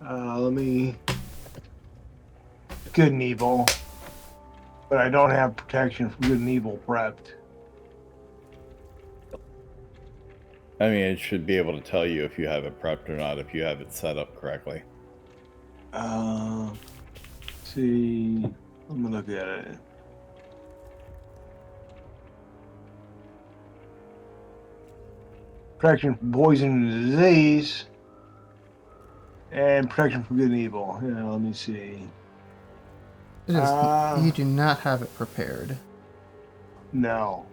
Let me. Good and evil. But I don't have protection from good and evil prepped. I mean, it should be able to tell you if you have it prepped or not, if you have it set up correctly. See. Let me look at it. Protection from poison and disease. And protection from good and evil. Yeah, let me see. It is. You do not have it prepared. No.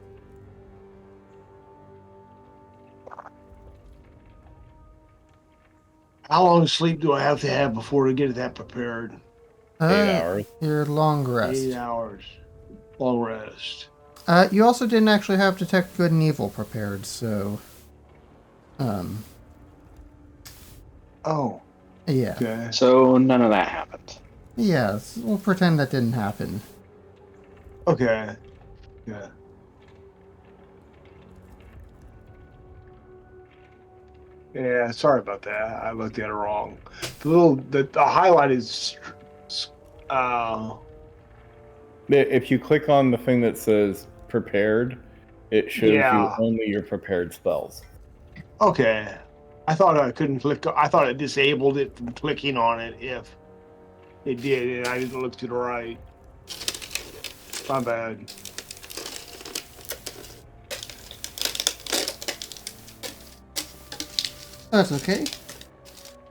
How long sleep do I have to have before to get that prepared? 8 hours. Your long rest. 8 hours. Long rest. You also didn't actually have Detect Good and Evil prepared, so... Oh. Yeah. Okay. So none of that happened. Yeah, we'll pretend that didn't happen. Okay. Yeah. Yeah, sorry about that. I looked at it wrong. The highlight is If you click on the thing that says prepared, it shows you Yeah. only your prepared spells. okay. I thought I couldn't click. I thought it disabled it from clicking on it if it did, and I didn't look to the right. My bad. That's okay.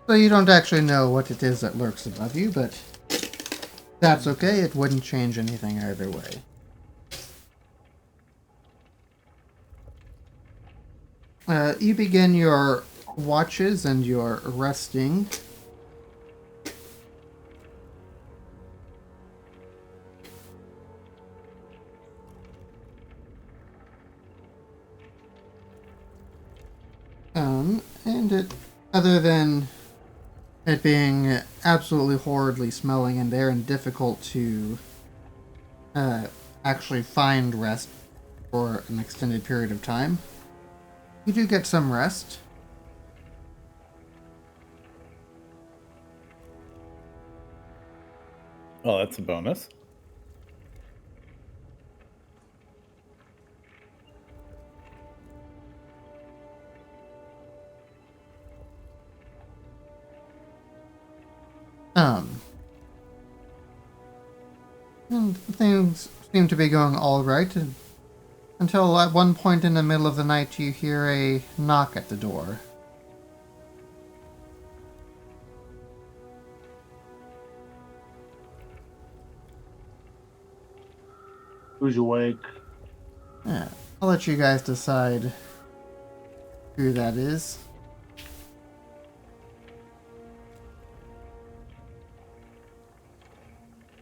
So you don't actually know what it is that lurks above you, but that's okay. It wouldn't change anything either way. You begin your watches and your resting. And it, other than it being absolutely horridly smelling in there and difficult to actually find rest for an extended period of time, you do get some rest. Oh, that's a bonus. And things seem to be going all right until at one point in the middle of the night you hear a knock at the door. Who's awake? Yeah, I'll let you guys decide who that is.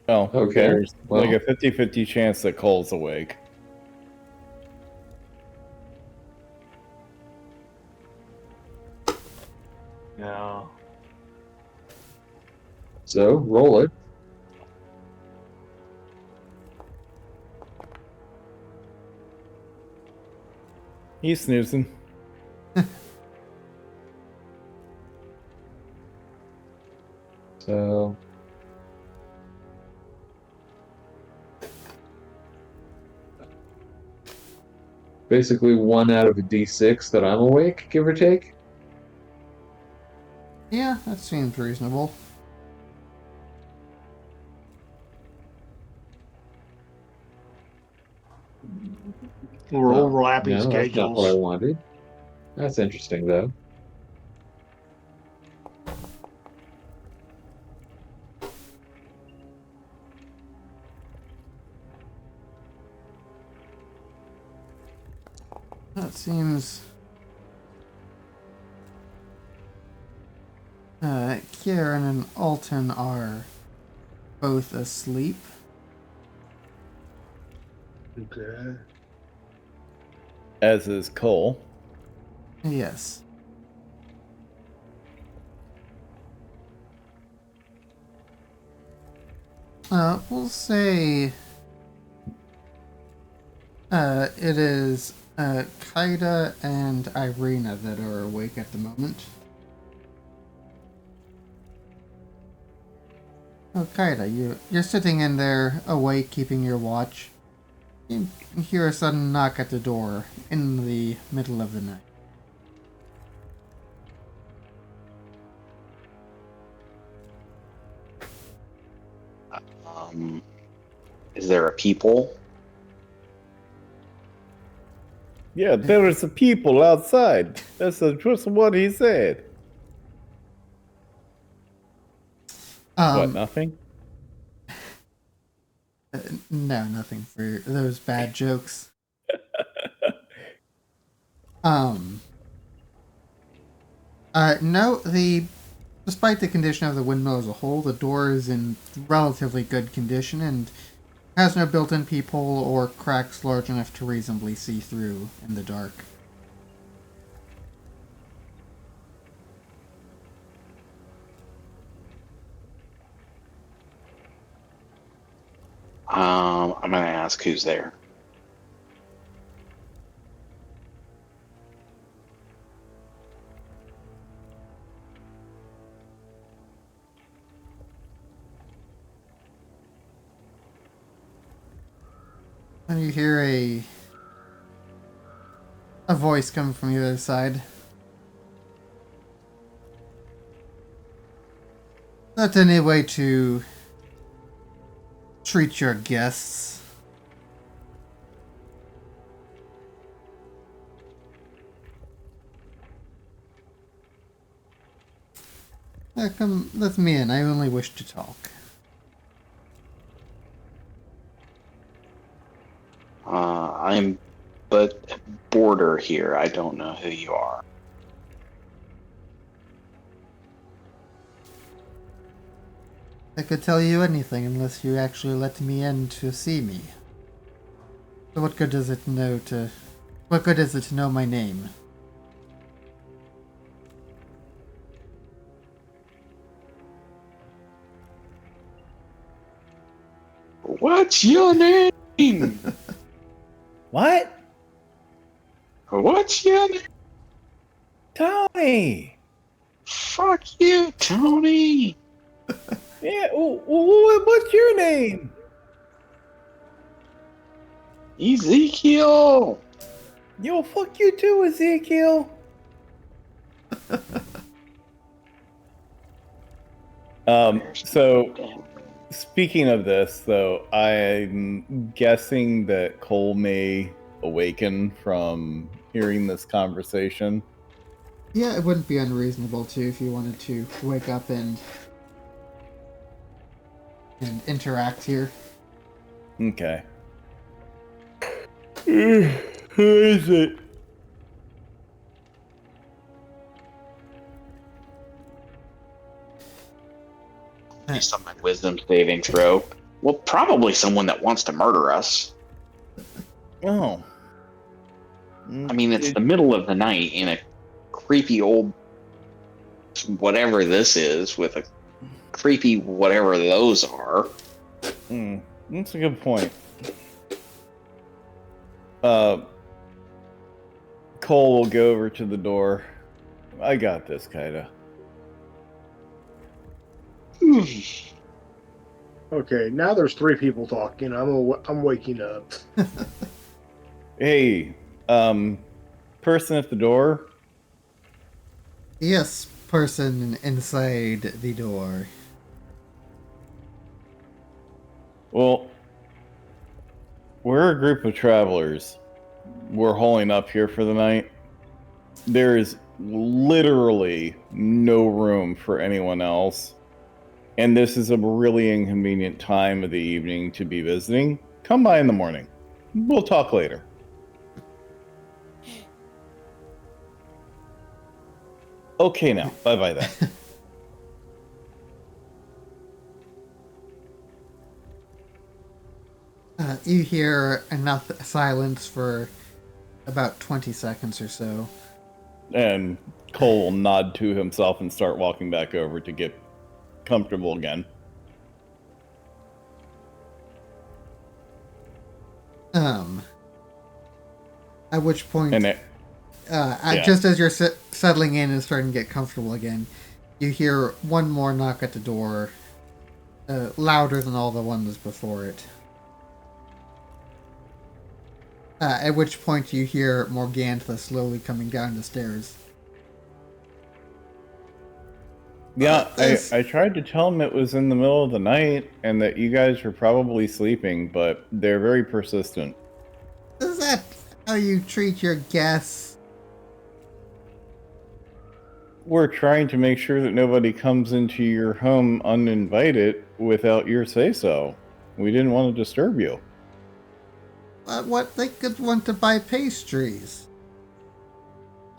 Oh, Okay, there's well. like a 50-50 chance that Cole's awake. Yeah. So roll it. He's snoozing. So basically 1 out of a D6 that I'm awake, give or take. Yeah, that seems reasonable. We're No, overlapping no, that's not what I schedules. wanted. That's interesting, though. That seems... Kieran and Alton are both asleep. Okay. As is Cole. Yes. We'll say it is Kaida and Irina that are awake at the moment. Oh, Kaida, you're sitting in there, awake, keeping your watch. You hear a sudden knock at the door in the middle of the night. Is there a people? Yeah, there is a people outside. That's just what he said. What, nothing? No, nothing for those bad jokes. No, despite the condition of the windmill as a whole, the door is in relatively good condition and has no built-in peephole or cracks large enough to reasonably see through in the dark. I'm gonna ask who's there. And you hear a voice come from the other side. Not any way to treat your guests. Come, let me in. I only wish to talk. I'm but boarder here. I don't know who you are. I could tell you anything unless you actually let me in to see me. So what good does it know to... What good is it to know my name? What's your name? What? What's your name? Tony! Fuck you, Tony. Yeah, what's your name? Ezekiel. Yo, fuck you too, Ezekiel. So speaking of this, though, I'm guessing that Cole may awaken from hearing this conversation. Yeah, it wouldn't be unreasonable to if you wanted to wake up and interact here. Okay. Who is it? Based on my wisdom saving throw. Well, probably someone that wants to murder us. Oh. I mean, it's the middle of the night in a creepy old whatever this is with a creepy whatever those are. That's a good point. Cole will go over to the door. I got this, Kaida. Okay, now there's 3 people talking. I'm waking up. Hey, person at the door. Yes, person inside the door. Well, we're a group of travelers. We're holing up here for the night. There is literally no room for anyone else. And this is a really inconvenient time of the evening to be visiting. Come by in the morning. We'll talk later. Okay now. Bye-bye then. You hear enough silence for about 20 seconds or so. And Cole will nod to himself and start walking back over to get comfortable again. At which point, just as you're settling in and starting to get comfortable again, you hear one more knock at the door, louder than all the ones before it. At which point you hear Morgantha slowly coming down the stairs. Yeah, This- I tried to tell them it was in the middle of the night and that you guys were probably sleeping, but they're very persistent. Is that how you treat your guests? We're trying to make sure that nobody comes into your home uninvited without your say-so. We didn't want to disturb you. What they could want to buy pastries.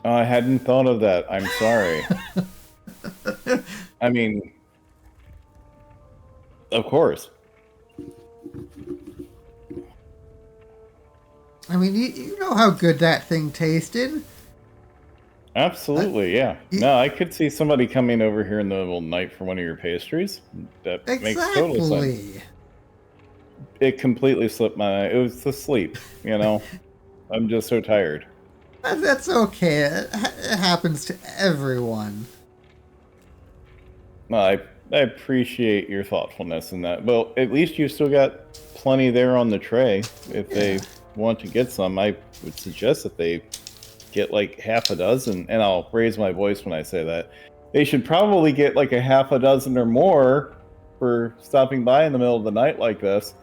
I hadn't thought of that. I'm sorry. I mean, of course. I mean, you know how good that thing tasted. Absolutely, yeah. No, I could see somebody coming over here in the middle of the night for one of your pastries. That makes total sense. Exactly. It completely slipped my mind. It was the sleep, you know? I'm just so tired. That's okay. It happens to everyone. Well, I appreciate your thoughtfulness in that. Well, at least you still got plenty there on the tray. If they want to get some, I would suggest that they get like half a dozen, and I'll raise my voice when I say that. They should probably get like a half a dozen or more for stopping by in the middle of the night like this.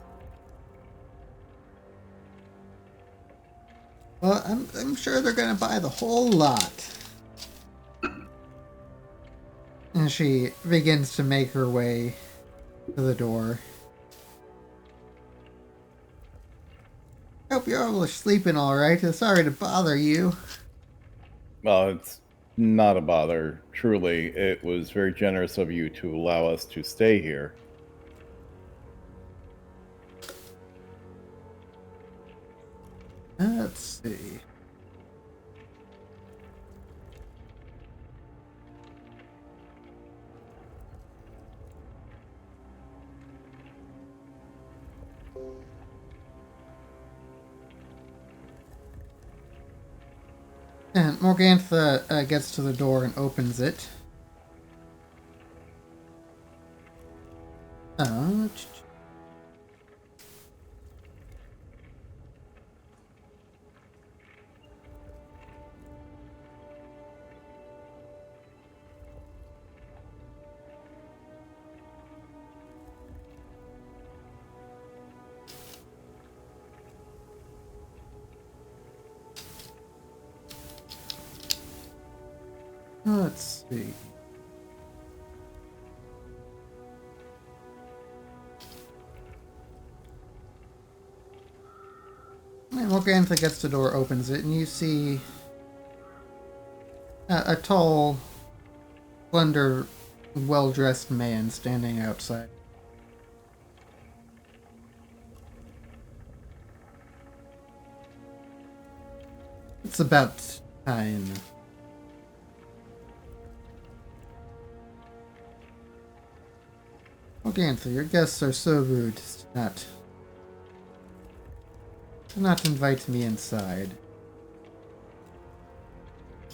Well, I'm sure they're gonna buy the whole lot. And she begins to make her way to the door. Hope you're all sleeping all right. Sorry to bother you. Well, it's not a bother. Truly, it was very generous of you to allow us to stay here. Let's see. And Morgantha gets to the door and opens it. Uh, let's see. And Morgantha gets to the door, opens it, and you see a tall, slender, well-dressed man standing outside. It's about time. Morgantha, your guests are so rude to not invite me inside.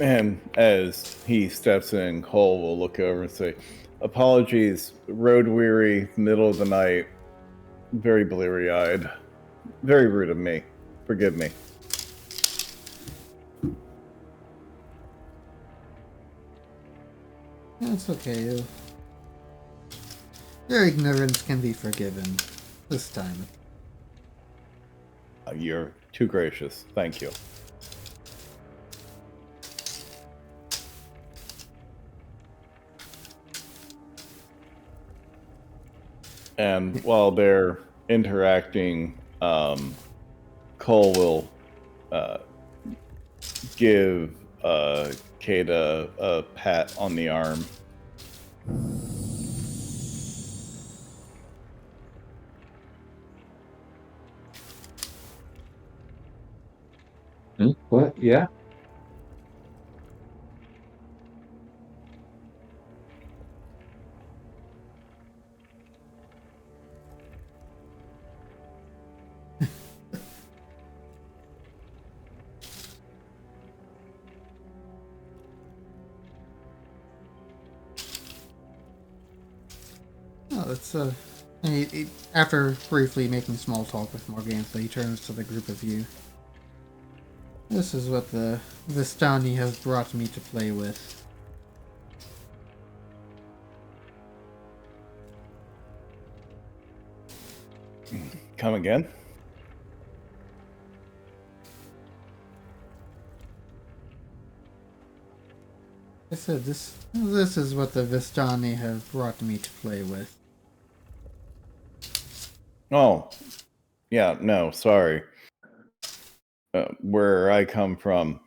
And as he steps in, Cole will look over and say, "Apologies, road weary, middle of the night, very bleary eyed. Very rude of me. Forgive me." It's okay. Your ignorance can be forgiven. This time. You're too gracious. Thank you. And while they're interacting, Cole will give Kata a pat on the arm. What? Yeah. Oh, it's And after briefly making small talk with Morgantha, he turns to the group of you. This is what the Vistani has brought me to play with. Come again? I said this is what the Vistani have brought me to play with. Oh, yeah, no, sorry. Where I come from.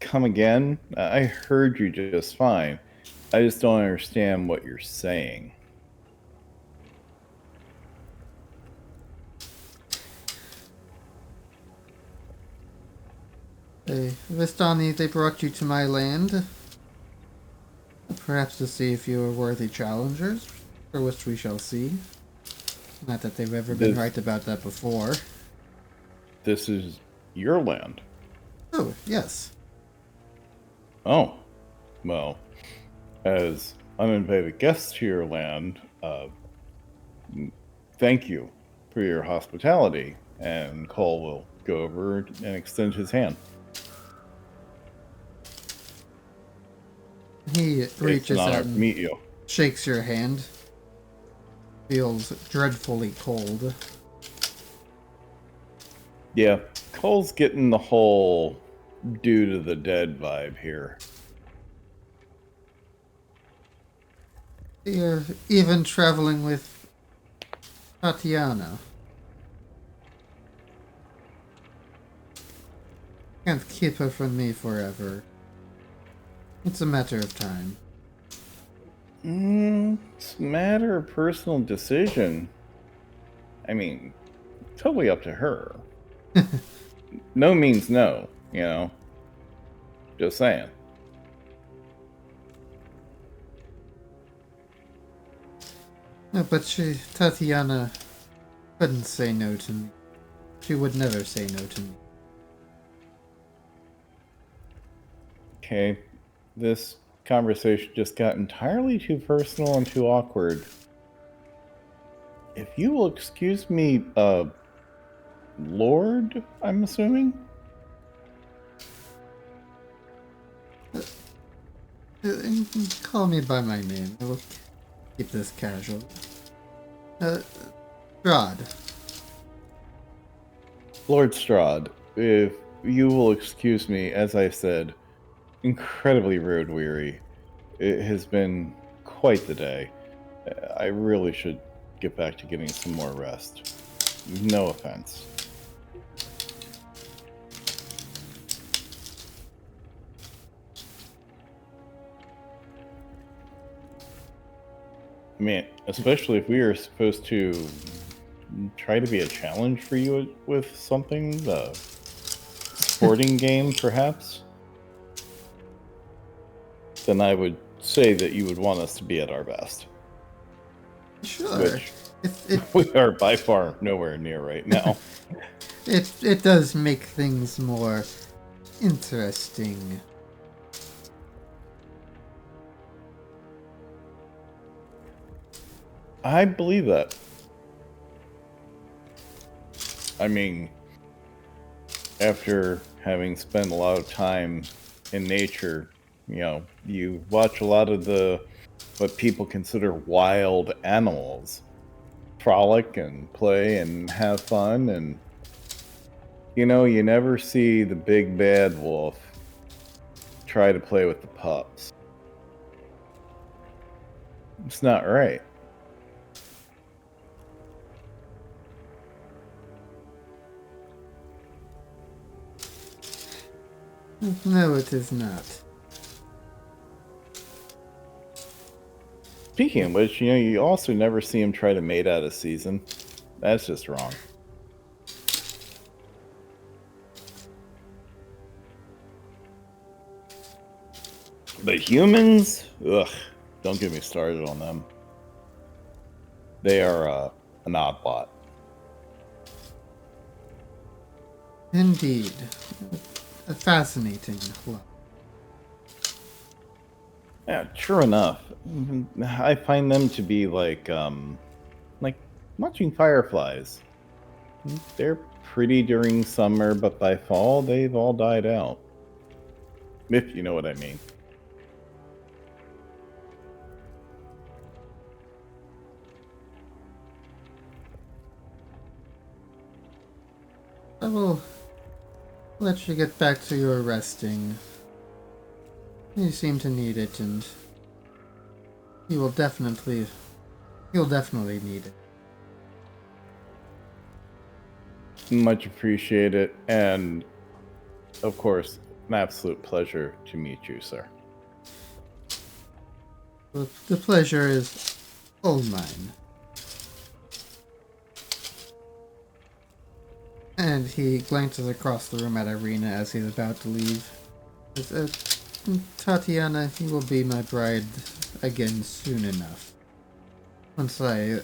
Come again? I heard you just fine. I just don't understand what you're saying. Vistani, they brought you to my land. Perhaps to see if you are worthy challengers, for which we shall see. Not that they've ever been right about that before. This is your land. Oh, yes. Oh, well, as uninvited guests to your land, thank you for your hospitality. And Cole will go over and extend his hand. He reaches It's an honor out to and meet you. shakes your hand. Feels dreadfully cold. Yeah, Cole's getting the whole due to the dead vibe here. You're even traveling with Tatiana. Can't keep her from me forever. It's a matter of time. It's a matter of personal decision. I mean, totally up to her. No means no, you know. Just saying. No, but Tatiana couldn't say no to me. She would never say no to me. Okay, this conversation just got entirely too personal and too awkward. If you will excuse me, Lord, I'm assuming? Call me by my name. I will keep this casual. Strahd. Lord Strahd, if you will excuse me, as I said, incredibly road weary. It has been quite the day. I really should get back to getting some more rest. No offense. I mean, especially if we are supposed to try to be a challenge for you with something, the sporting game, perhaps, then I would say that you would want us to be at our best. Sure. Which we are by far nowhere near right now. It does make things more interesting. I believe that. I mean, after having spent a lot of time in nature, you know, you watch a lot of what people consider wild animals frolic and play and have fun, and you know, you never see the big bad wolf try to play with the pups. It's not right. No, it is not. Speaking of which, you know, you also never see him try to mate out of season. That's just wrong. The humans? Ugh, don't get me started on them. They are an odd lot. Indeed. A fascinating lot. Yeah, true enough. I find them to be like watching fireflies. They're pretty during summer, but by fall, they've all died out. If you know what I mean. I will let you get back to your resting. You seem to need it, and you'll definitely need it. Much appreciated, and of course, an absolute pleasure to meet you, sir. Well, the pleasure is all mine. And he glances across the room at Irina as he's about to leave. Tatiana, you will be my bride again soon enough. Once I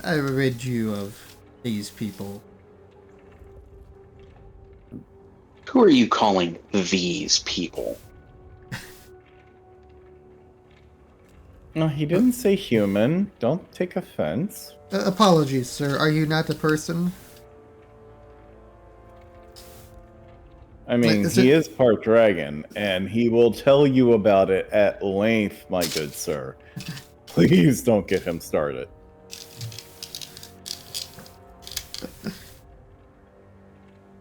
rid you of these people. Who are you calling these people? No, he didn't say human. Don't take offense. Apologies, sir. Are you not a person? I mean, Is he it- is part dragon, and he will tell you about it at length, my good sir. Please don't get him started.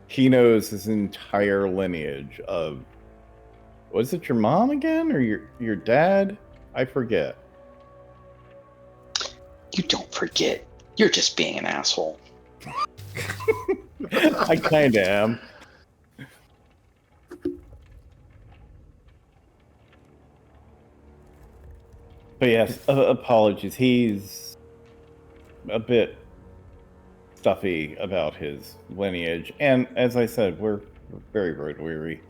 He knows his entire lineage of... Was it your mom again, or your dad? I forget. You don't forget. You're just being an asshole. I kinda am. But yes, apologies. He's a bit stuffy about his lineage, and as I said, we're very road weary.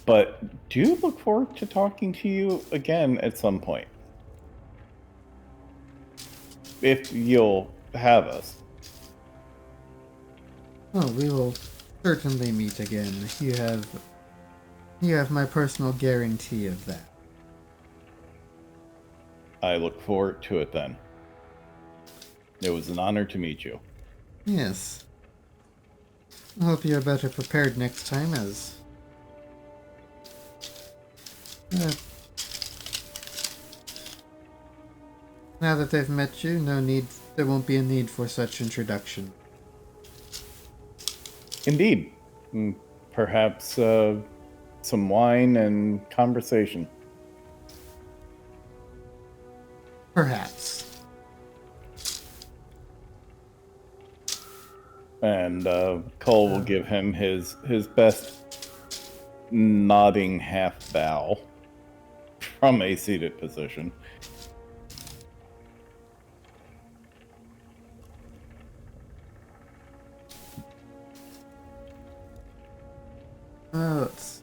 But do look forward to talking to you again at some point, if you'll have us. Oh, we will certainly meet again. You have my personal guarantee of that. I look forward to it then. It was an honor to meet you. Yes. I hope you're better prepared next time, as... now that they've met you, there won't be a need for such introduction. Indeed. Perhaps some wine and conversation. Perhaps. And Cole will give him his best nodding half bow from a seated position. Let's...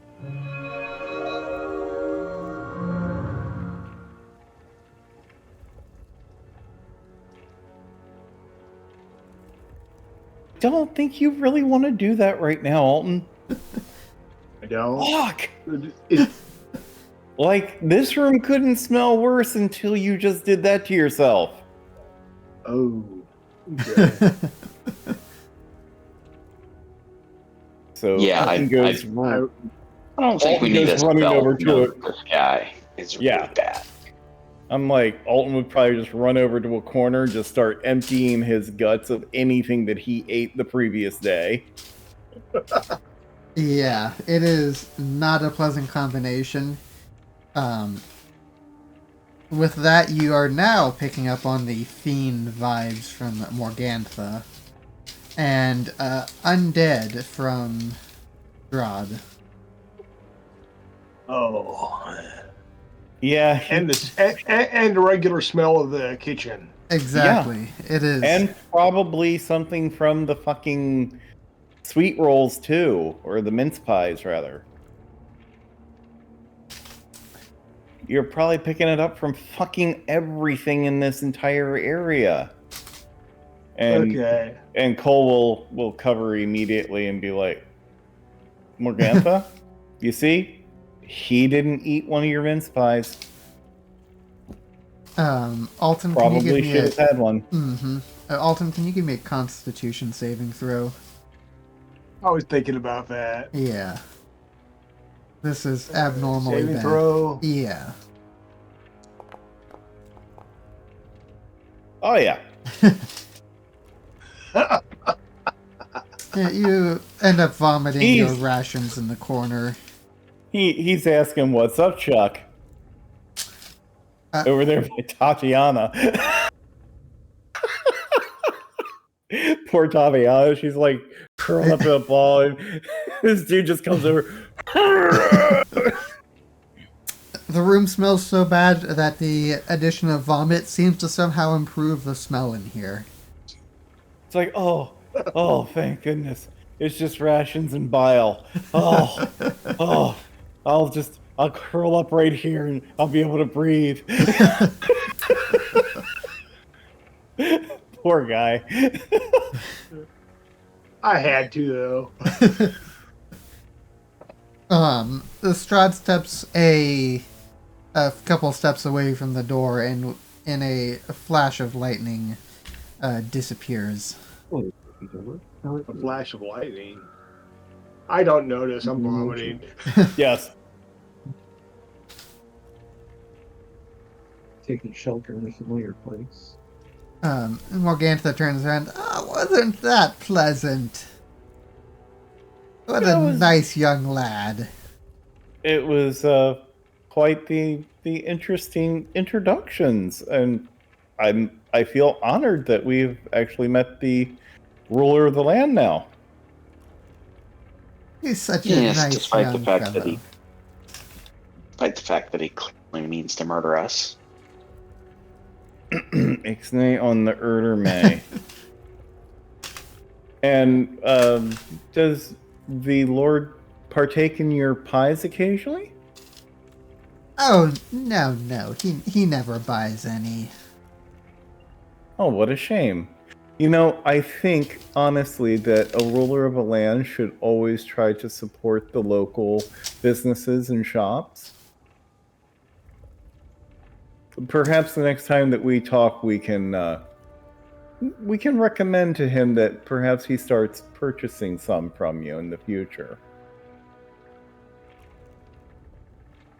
Don't think you really want to do that right now, Alton. I don't. Fuck! It, Like, this room couldn't smell worse until you just did that to yourself. oh. Okay. So Yeah, Alton goes, I, I don't think we Alton need goes a running spell over to to know it. that this guy is Yeah. really bad. I'm like, Alton would probably just run over to a corner, just start emptying his guts of anything that he ate the previous day. Yeah, it is not a pleasant combination. With that, you are now picking up on the fiend vibes from Morgantha, and undead from Strahd. oh. Yeah, And the regular smell of the kitchen. Exactly, it is. and probably something from the fucking sweet rolls too, or the mince pies rather. You're probably picking it up from fucking everything in this entire area. And Okay. and Cole will cover immediately and be like, Morgantha, you see? He didn't eat one of your mince pies. Alton, can you give Probably me should have had one. Mm-hmm. Alton, can you give me a Constitution saving throw? I was thinking about that. Yeah. This is abnormally Saving bad. throw. Yeah. Oh yeah. Yeah, you end up vomiting your Jeez. rations in the corner. He's asking, "What's up, Chuck?" Over there by Tatiana. Poor Tatiana. She's like curled up in a ball, and this dude just comes over. The room smells so bad that the addition of vomit seems to somehow improve the smell in here. It's like, oh, thank goodness. It's just rations and bile. Oh, I'll curl up right here and I'll be able to breathe. Poor guy. I had to though. The Strahd steps a couple steps away from the door and in a flash of lightning disappears. A flash of lightning. I don't notice. I'm vomiting. Yes. Taking shelter in a familiar place. Morgantha turns around. Oh, wasn't that pleasant? What That a was- nice young lad. It was quite the interesting introductions, and I feel honored that we've actually met the ruler of the land now. He's such a Yes, nice despite young the fact fellow. that he clearly means to murder us. Ixnay on the Erder May. And does the Lord partake in your pies occasionally? Oh, no. He never buys any. Oh, what a shame. You know, I think, honestly, that a ruler of a land should always try to support the local businesses and shops. Perhaps the next time that we talk, we can recommend to him that perhaps he starts purchasing some from you in the future.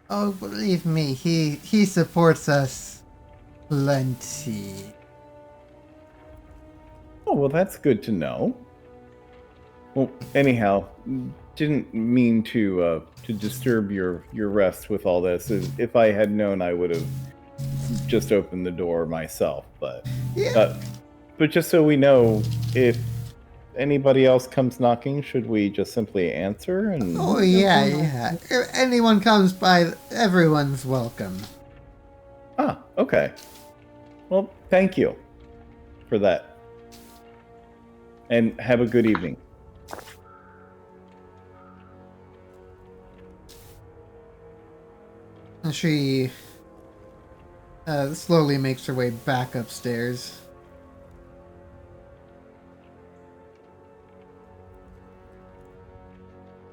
Oh, believe me, he supports us plenty. Oh, well, that's good to know. Well, anyhow, didn't mean to disturb your rest with all this. If I had known, I would have just opened the door myself. But Yeah. but just so we know, if anybody else comes knocking, should we just simply answer? And Oh, yeah. If anyone comes by, everyone's welcome. Ah, okay. Well, thank you for that. And have a good evening. She slowly makes her way back upstairs.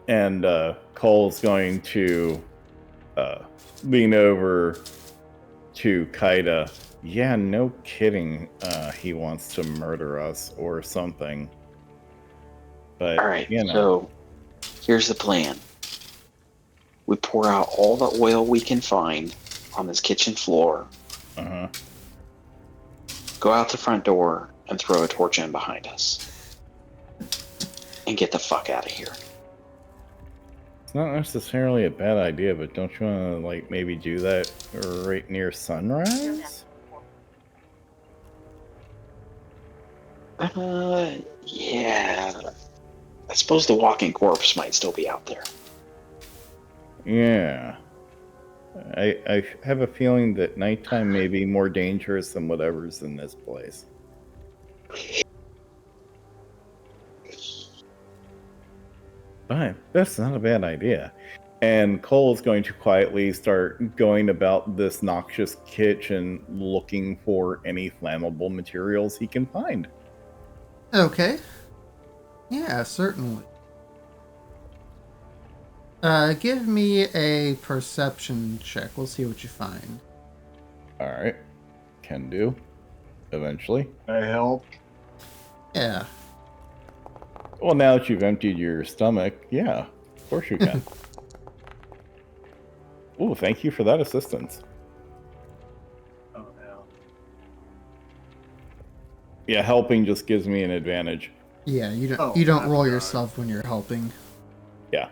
And Cole's going to lean over to Kaida. Yeah, no kidding. He wants to murder us or something. But, All right, you know. so here's the plan. We pour out all the oil we can find on this kitchen floor, Uh-huh. go out the front door, and throw a torch in behind us. And get the fuck out of here. It's not necessarily a bad idea, but don't you want to, like, maybe do that right near sunrise? Yeah. I suppose the walking corpse might still be out there. Yeah. I have a feeling that nighttime may be more dangerous than whatever's in this place. But that's not a bad idea. And Cole's going to quietly start going about this noxious kitchen looking for any flammable materials he can find. Okay. Yeah, certainly. Give me a perception check. We'll see what you find. Alright. can do eventually. I help. Yeah. Well, now that you've emptied your stomach, yeah, of course you can. Ooh, thank you for that assistance. Oh, yeah. Yeah, helping just gives me an advantage. Yeah, Oh, you don't that's roll right. yourself when you're helping. Yeah.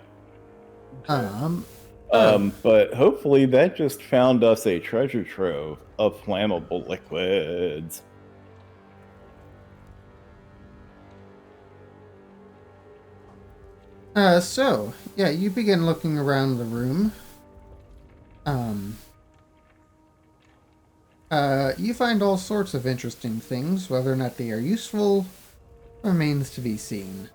Okay. But hopefully that just found us a treasure trove of flammable liquids. So yeah, you begin looking around the room. You find all sorts of interesting things. Whether or not they are useful remains to be seen.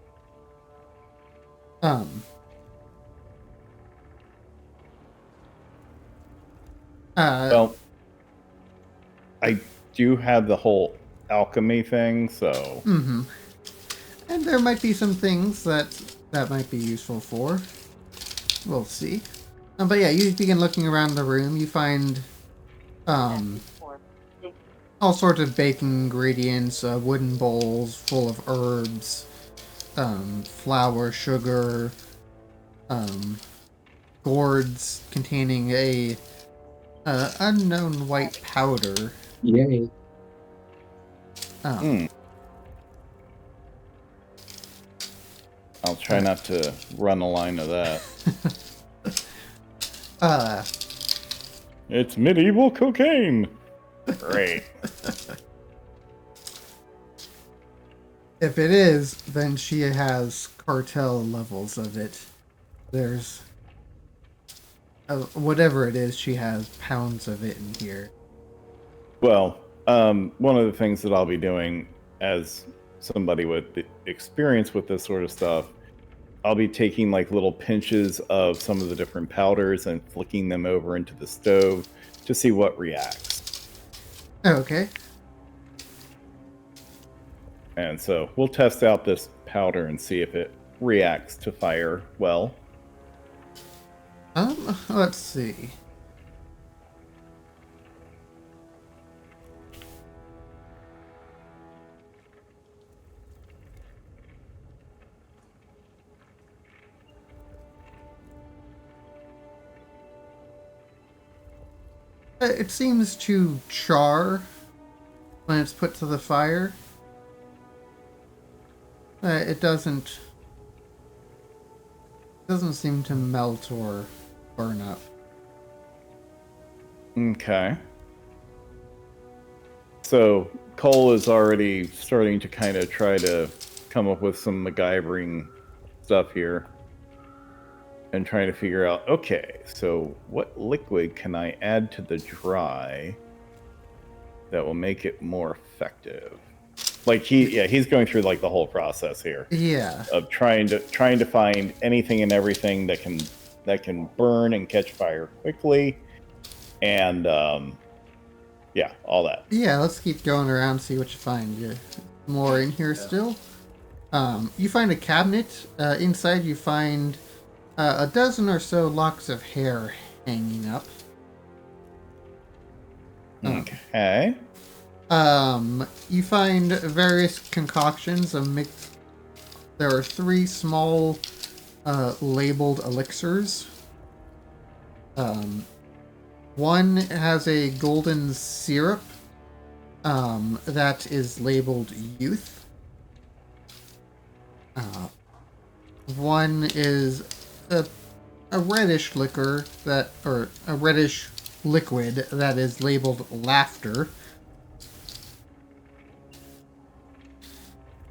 Well, I do have the whole alchemy thing, so And there might be some things that might be useful for. We'll see. But yeah, you begin looking around the room. You find all sorts of baking ingredients, wooden bowls full of herbs, flour, sugar, gourds containing a unknown white powder. Yay. I'll try not to run a line of that. It's medieval cocaine! Great. If it is, then she has cartel levels of it. There's whatever it is, she has pounds of it in here. Well, one of the things that I'll be doing as somebody with the experience with this sort of stuff, I'll be taking like little pinches of some of the different powders and flicking them over into the stove to see what reacts. Okay. And so we'll test out this powder and see if it reacts to fire well. Let's see. It seems to char when it's put to the fire. It doesn't seem to melt or burn up. Okay. So Cole is already starting to kind of try to come up with some MacGyvering stuff here. And trying to figure out, okay, so what liquid can I add to the dry that will make it more effective? Like he's going through like the whole process here. Yeah. Of trying to find anything and everything that can burn and catch fire quickly, and yeah, all that. Yeah, let's keep going around, see what you find. Yeah. More in here still. You find a cabinet. Inside you find a dozen or so locks of hair hanging up. Okay. You find various concoctions. There are 3 small labeled elixirs. One has a golden syrup that is labeled youth. One is a reddish liquor or a reddish liquid that is labeled laughter.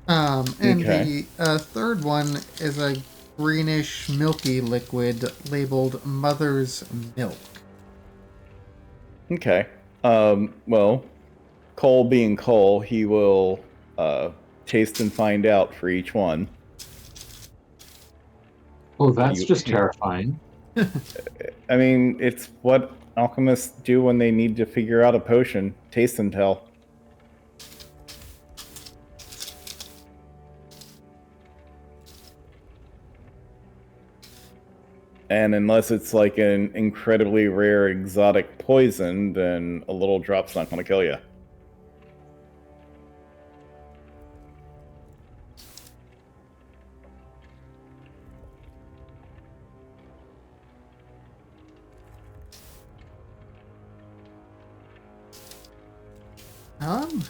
And Okay. the third one is a greenish milky liquid labeled mother's milk. Okay. Well, Cole being Cole, he will taste and find out for each one. Oh, that's just terrifying. I mean, it's what alchemists do when they need to figure out a potion. Taste and tell. And unless it's like an incredibly rare exotic poison, then a little drop's not going to kill you. Um.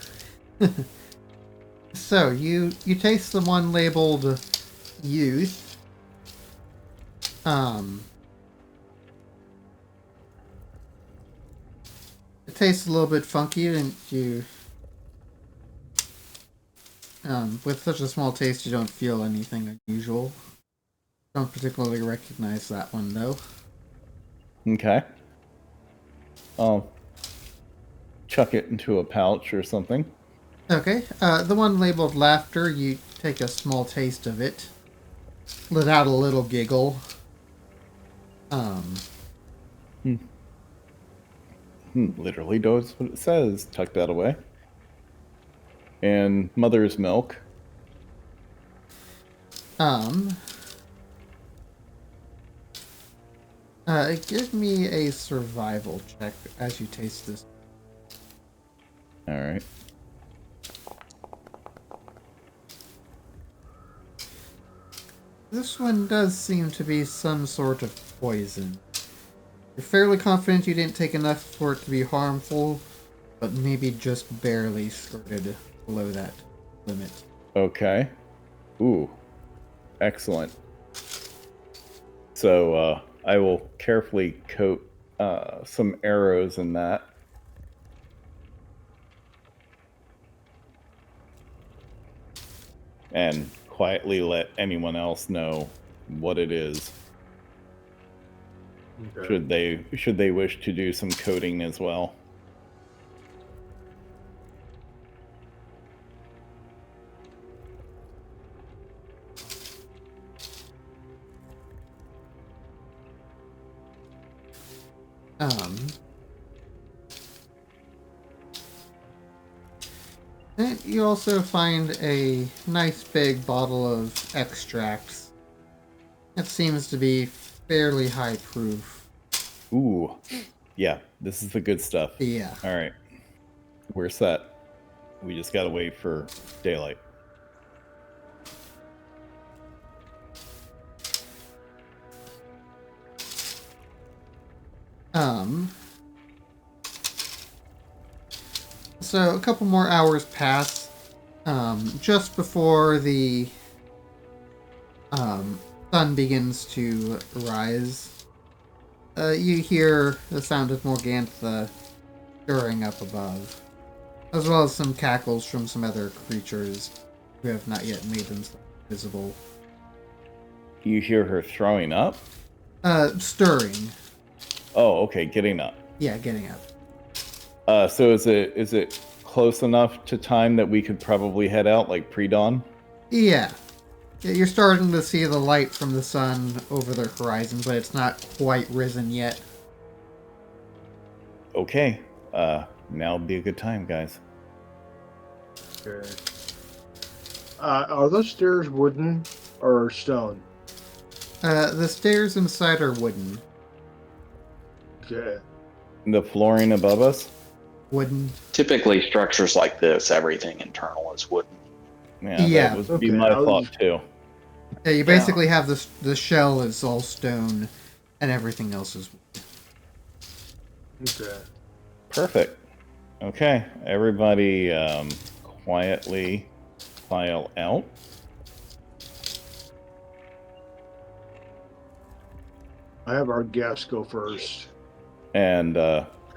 So you taste the one labeled youth. It tastes a little bit funky, and you with such a small taste, you don't feel anything unusual. Don't particularly recognize that one though. Okay. I'll chuck it into a pouch or something. Okay, the one labeled laughter, you take a small taste of it. Let out a little giggle. Literally does what it says. Tuck that away. And mother's milk. Give me a survival check as you taste this. All right. This one does seem to be some sort of poison. You're fairly confident you didn't take enough for it to be harmful, but maybe just barely skirted below that limit. Okay. Ooh. Excellent. So I will carefully coat some arrows in that. And quietly let anyone else know what it is. Okay. Should they wish to do some coding as well. And you also find a nice big bottle of extracts. It seems to be fairly high proof. Ooh. Yeah, this is the good stuff. Yeah. All right. We're set. We just gotta wait for daylight. So a couple more hours pass. Just before the sun begins to rise, you hear the sound of Morgantha stirring up above, as well as some cackles from some other creatures who have not yet made themselves visible. You hear her throwing up? Stirring. Oh, okay, getting up. Yeah, getting up. So is it close enough to time that we could probably head out, like pre-dawn? Yeah. You're starting to see the light from the sun over the horizon, but it's not quite risen yet. Okay. Now would be a good time, guys. Okay. Are those stairs wooden or stone? The stairs inside are wooden. Okay. The flooring above us? Wooden. Typically, structures like this, everything internal is wooden. Yeah, that would be okay, my I was thought just- too. Yeah, you basically have the shell is all stone, and everything else is wood. Okay. Perfect. Okay, everybody quietly file out. I have our guests go first. And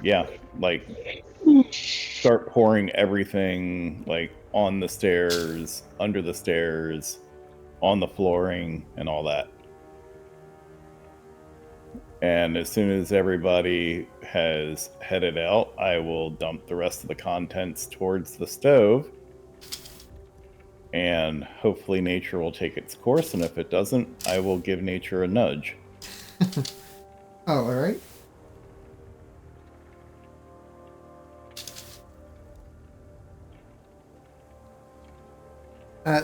yeah, like start pouring everything like on the stairs, under the stairs, on the flooring, and all that. And as soon as everybody has headed out, I will dump the rest of the contents towards the stove. And hopefully nature will take its course, and if it doesn't, I will give nature a nudge. Oh, alright.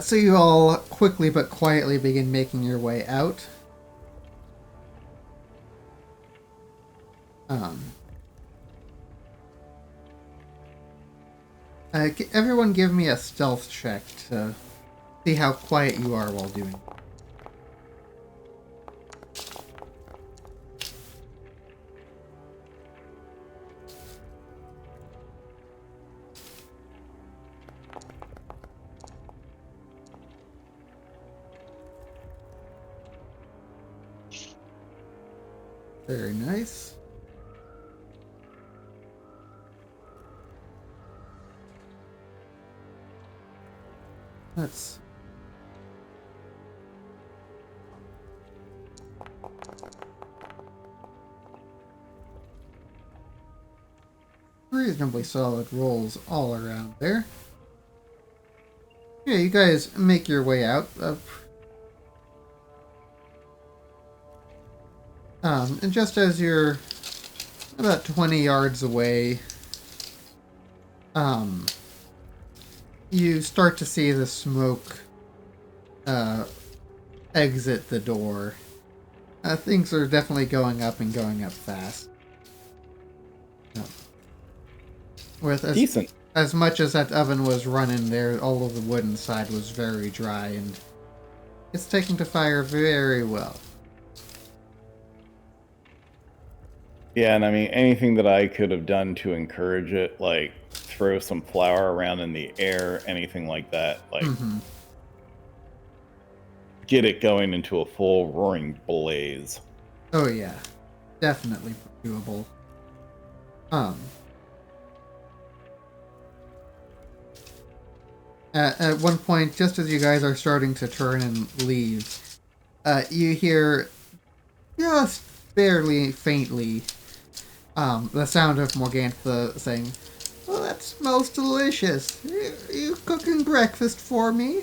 So you all quickly but quietly begin making your way out. Everyone give me a stealth check to see how quiet you are while doing it. Very nice. Let's reasonably solid rolls all around there. Yeah, you guys make your way out. And just as you're about 20 yards away, you start to see the smoke exit the door. Things are definitely going up and going up fast. With Decent. as much as that oven was running there, all of the wood inside was very dry, and it's taking to fire very well. Yeah, and I mean, anything that I could have done to encourage it, like throw some flour around in the air, anything like that, like get it going into a full roaring blaze. Oh yeah, definitely doable. At one point, just as you guys are starting to turn and leave, you hear just barely faintly the sound of Morgantha saying, "Well, that smells delicious. Are you cooking breakfast for me?"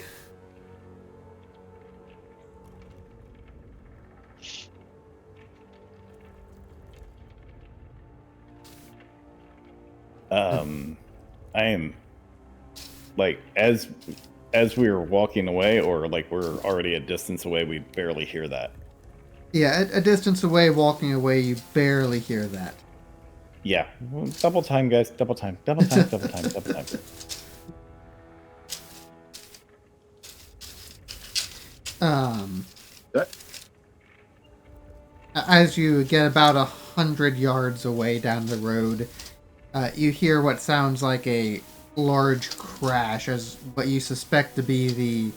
I am like as we were walking away, or like we're already a distance away, we barely hear that. Yeah, a distance away, walking away, you barely hear that. Yeah, double time, guys. Double time. Double time. Double time. Double time. As you get about 100 yards away down the road, you hear what sounds like a large crash, as what you suspect to be the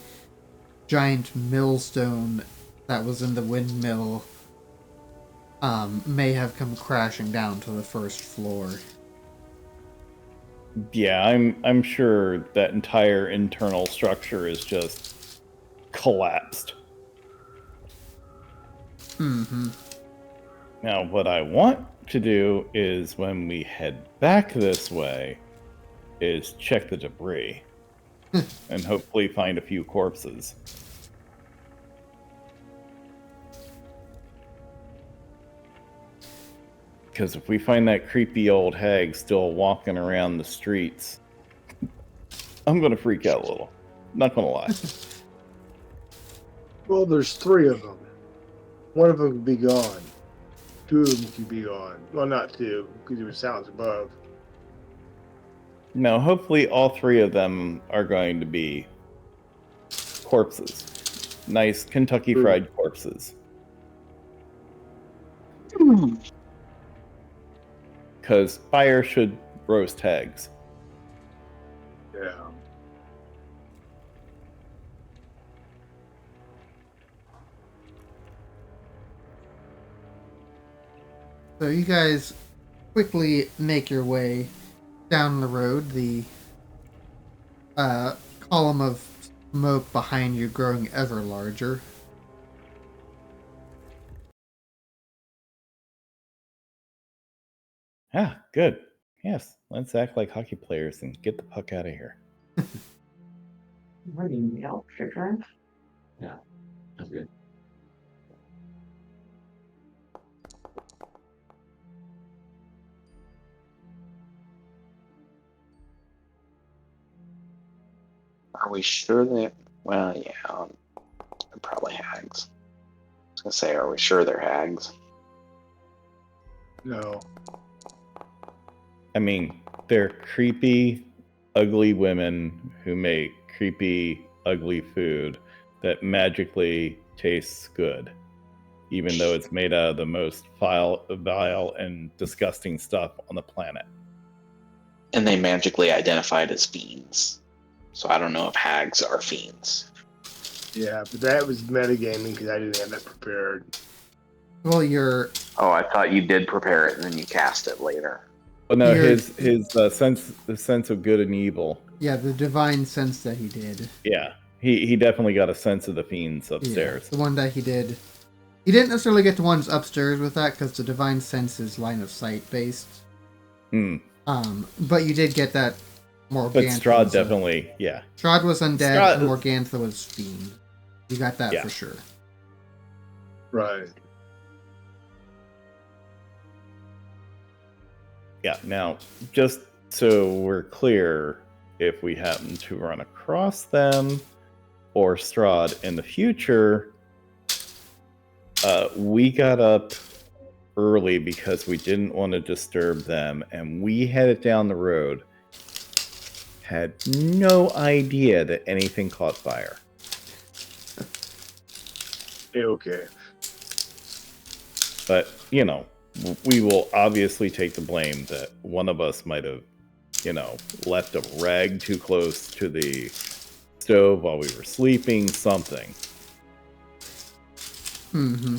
giant millstone that was in the windmill may have come crashing down to the first floor. Yeah, I'm sure that entire internal structure is just collapsed. Mm-hmm. Now, what I want to do is when we head back this way, is check the debris and hopefully find a few corpses. Because if we find that creepy old hag still walking around the streets, I'm going to freak out a little. Not going to lie. Well, there's 3 of them. One of them could be gone. 2 of them could be gone. Well, not 2, because there were sounds above. No, hopefully all 3 of them are going to be corpses. Nice Kentucky Fried corpses. Because fire should roast hags. Yeah. So you guys quickly make your way down the road, the column of smoke behind you growing ever larger. Ah, good. Yes, let's act like hockey players and get the puck out of here. Yeah, that's good. Are we sure that? Well, yeah, they're probably hags. I was gonna say, are we sure they're hags? No. I mean, they're creepy, ugly women who make creepy, ugly food that magically tastes good, even though it's made out of the most vile and disgusting stuff on the planet. And they magically identified as fiends. So I don't know if hags are fiends. Yeah, but that was metagaming because I didn't have that prepared. Well, you're Oh, I thought you did prepare it and then you cast it later. Oh no, You're- his sense of good and evil. the divine sense that he did. Yeah, he definitely got a sense of the fiends upstairs. Yeah, the one that he did. He didn't necessarily get the ones upstairs with that because the divine sense is line of sight based. Hmm. But you did get that Morgantha. But Strahd was definitely, yeah. Strahd was undead Strahd- and Morgantha was fiend. You got that Yeah. for sure. Right. Yeah, now, just so we're clear, if we happen to run across them or Strahd in the future, we got up early because we didn't want to disturb them, and we headed down the road. Had no idea that anything caught fire. Okay. But, you know, we will obviously take the blame that one of us might have, left a rag too close to the stove while we were sleeping, something. Mm-hmm.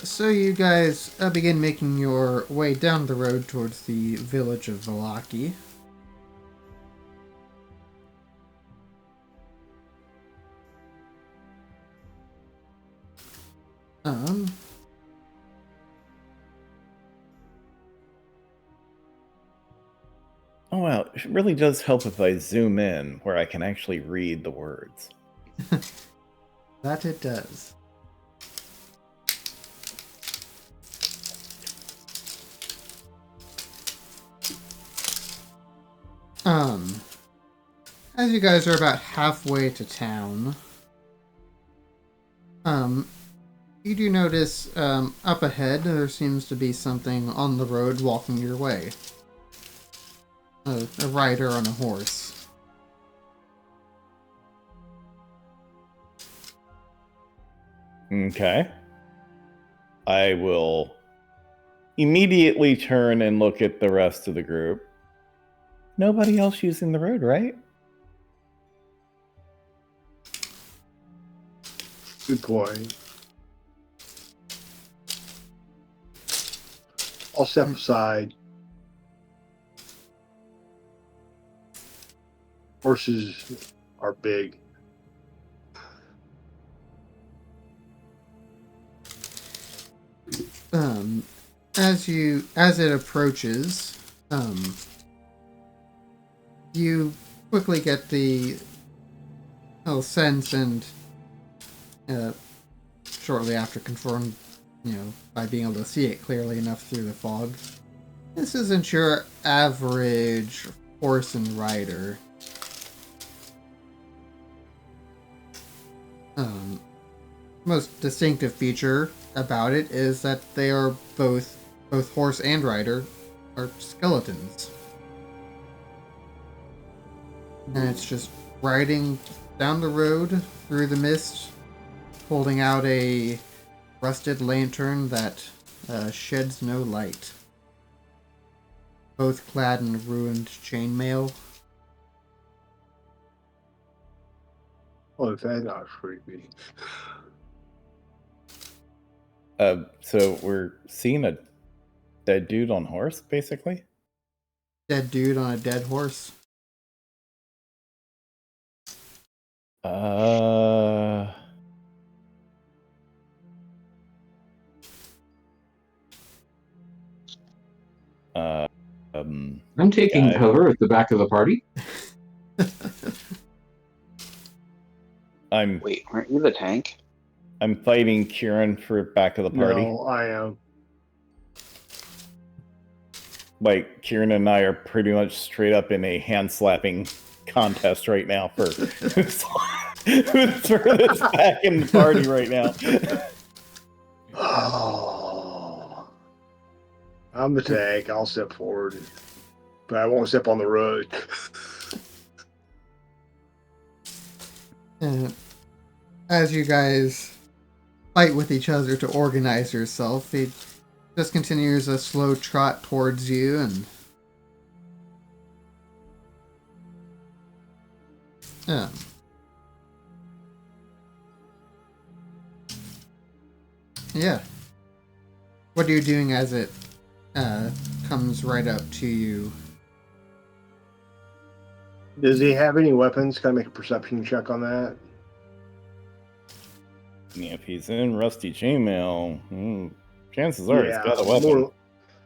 So you guys begin making your way down the road towards the village of Valaki. Oh wow, it really does help if I zoom in where I can actually read the words. That it does. As you guys are about halfway to town, you do notice, up ahead, there seems to be something on the road walking your way. A rider on a horse. Okay. I will immediately turn and look at the rest of the group. Nobody else using the road, right? Good point. I'll step aside. Horses are big. As it approaches, you quickly get the sense and shortly after confirmed, by being able to see it clearly enough through the fog. This isn't your average horse and rider. Most distinctive feature about it is that they are both horse and rider are skeletons. And it's just riding down the road through the mist, holding out a rusted lantern that sheds no light. Both clad in ruined chainmail. Oh, that's not creepy. So we're seeing a dead dude on horse, basically? Dead dude on a dead horse. I'm taking Yeah, cover at the back of the party. Wait, aren't you the tank? I'm fighting Kieran for back of the party. No, I am. Like, Kieran and I are pretty much straight up in a hand slapping contest right now for who's furthest back in the party right now. Oh, I'm the tank. I'll step forward, but I won't step on the road. As you guys fight with each other to organize yourself, he just continues a slow trot towards you, and Yeah. What are you doing as it comes right up to you? Does he have any weapons? Can I make a perception check on that? If he's in rusty chainmail, chances are he's got a weapon.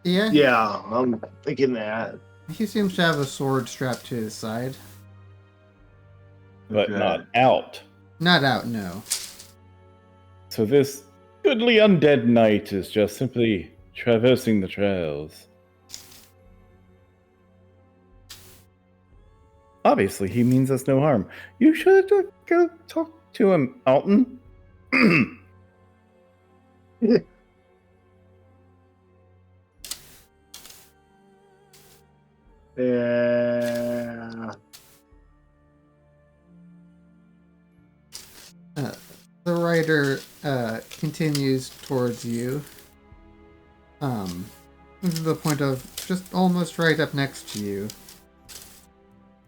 Yeah. Yeah, I'm thinking that. He seems to have a sword strapped to his side. But Okay. not out. Not out, no. So this goodly undead knight is just simply traversing the trails. Obviously, he means us no harm. You should go talk to him, Alton. Yeah. The rider continues towards you. To the point of just almost right up next to you.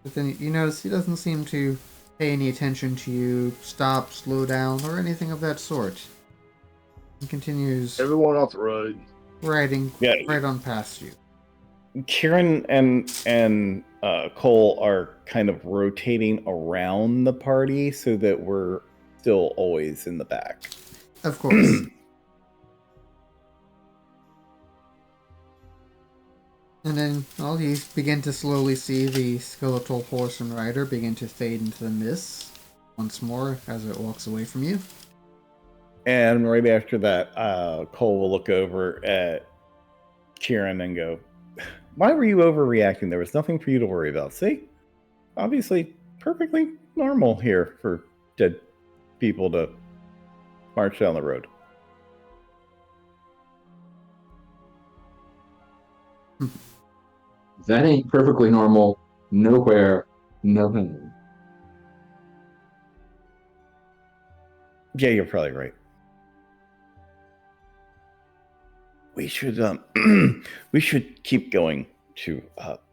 But then you notice he doesn't seem to pay any attention to you, stop, slow down, or anything of that sort. He continues Everyone off the road. riding Yeah. right on past you. Kieran and Cole are kind of rotating around the party so that we're still always in the back. Of course. And then, well, you begin to slowly see the skeletal horse and rider begin to fade into the mist once more as it walks away from you. And right after that, Cole will look over at Kieran and go, "Why were you overreacting? There was nothing for you to worry about. See? Obviously, perfectly normal here for dead people to march down the road." That ain't perfectly normal. Nowhere. No how. Yeah, you're probably right. We should we should keep going to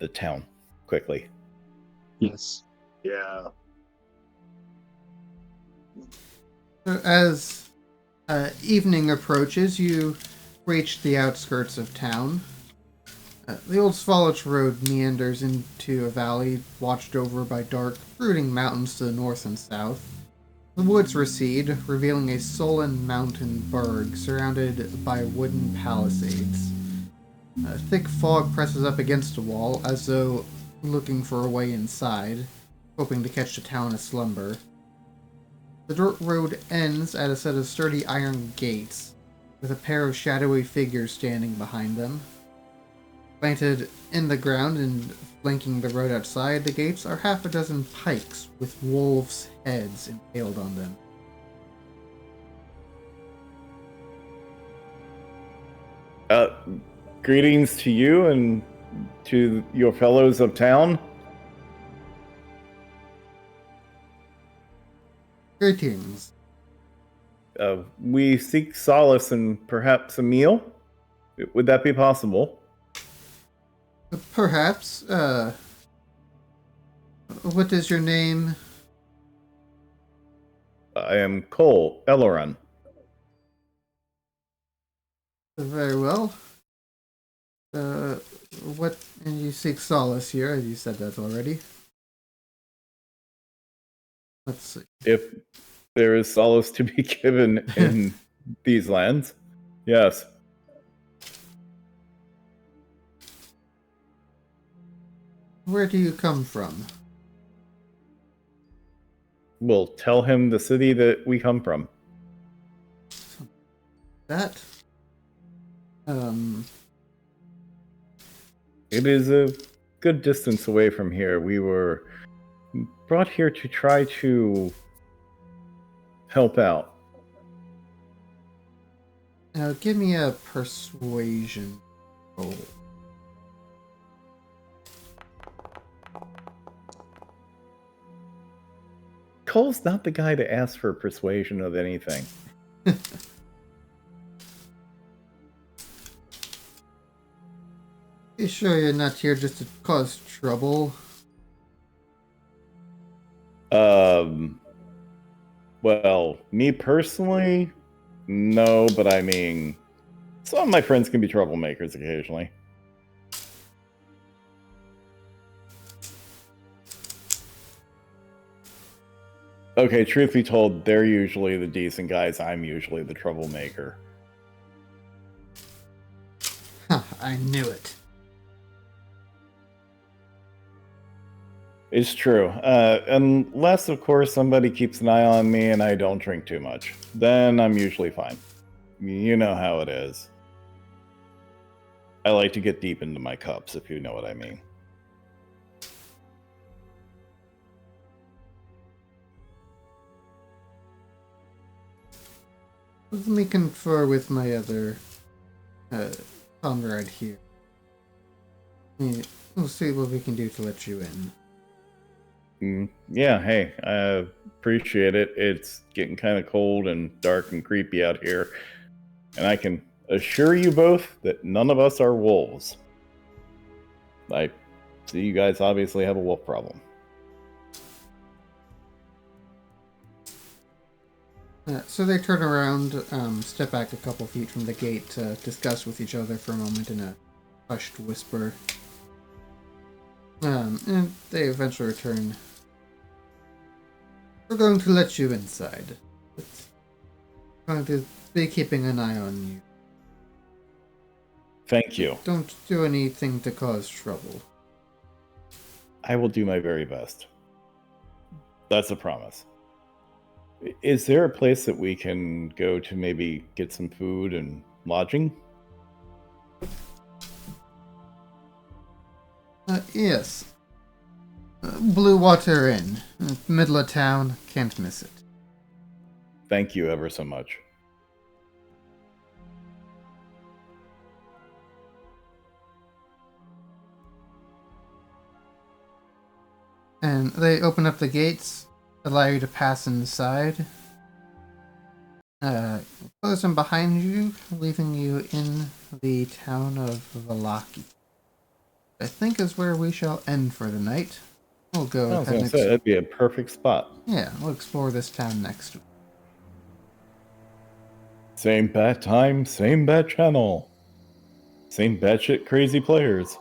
the town quickly. Yes. Yeah. So as evening approaches, you reach the outskirts of town. The old Svalich Road meanders into a valley watched over by dark, brooding mountains to the north and south. The woods recede, revealing a sullen mountain burg surrounded by wooden palisades. A thick fog presses up against a wall, as though looking for a way inside, hoping to catch the town aslumber. The dirt road ends at a set of sturdy iron gates, with a pair of shadowy figures standing behind them. Planted in the ground and flanking the road outside the gates are half a dozen pikes with wolves' heads impaled on them. Greetings to you and to your fellows of town. Greetings. We seek solace and perhaps a meal. Would that be possible? Perhaps, what is your name? I am Cole Elloran. Very well. What, and you seek solace here, you said that already. Let's see. If there is solace to be given in these lands, yes. Where do you come from? We'll tell him the city that we come from. That? It is a good distance away from here. We were brought here to try to help out. Give me a persuasion roll. Cole's not the guy to ask for persuasion of anything. You sure you're not here just to cause trouble? Well, me personally, No, but I mean, some of my friends can be troublemakers occasionally. Okay, truth be told, they're usually the decent guys. I'm usually the troublemaker. Huh, I knew it. It's true. Unless, of course, somebody keeps an eye on me and I don't drink too much. Then I'm usually fine. You know how it is. I like to get deep into my cups, if you know what I mean. Let me confer with my other comrade here. We'll see what we can do to let you in. Yeah, hey, I appreciate it. It's getting kind of cold and dark and creepy out here. And I can assure you both that none of us are wolves. I see you guys obviously have a wolf problem. So they turn around, step back a couple feet from the gate to discuss with each other for a moment in a hushed whisper. And they eventually return. We're going to let you inside. We're going to be keeping an eye on you. Thank you. Don't do anything to cause trouble. I will do my very best. That's a promise. Is there a place that we can go to maybe get some food and lodging? Yes. Blue Water Inn. Middle of town. Can't miss it. Thank you ever so much. And they open up the gates, allow you to pass inside. Close them behind you, leaving you in the town of Valaki. I think is where we shall end for the night. We'll go I was ahead going to say, that'd be a perfect spot. Yeah, we'll explore this town next week. Same bat time, same bat channel. Same batshit crazy players.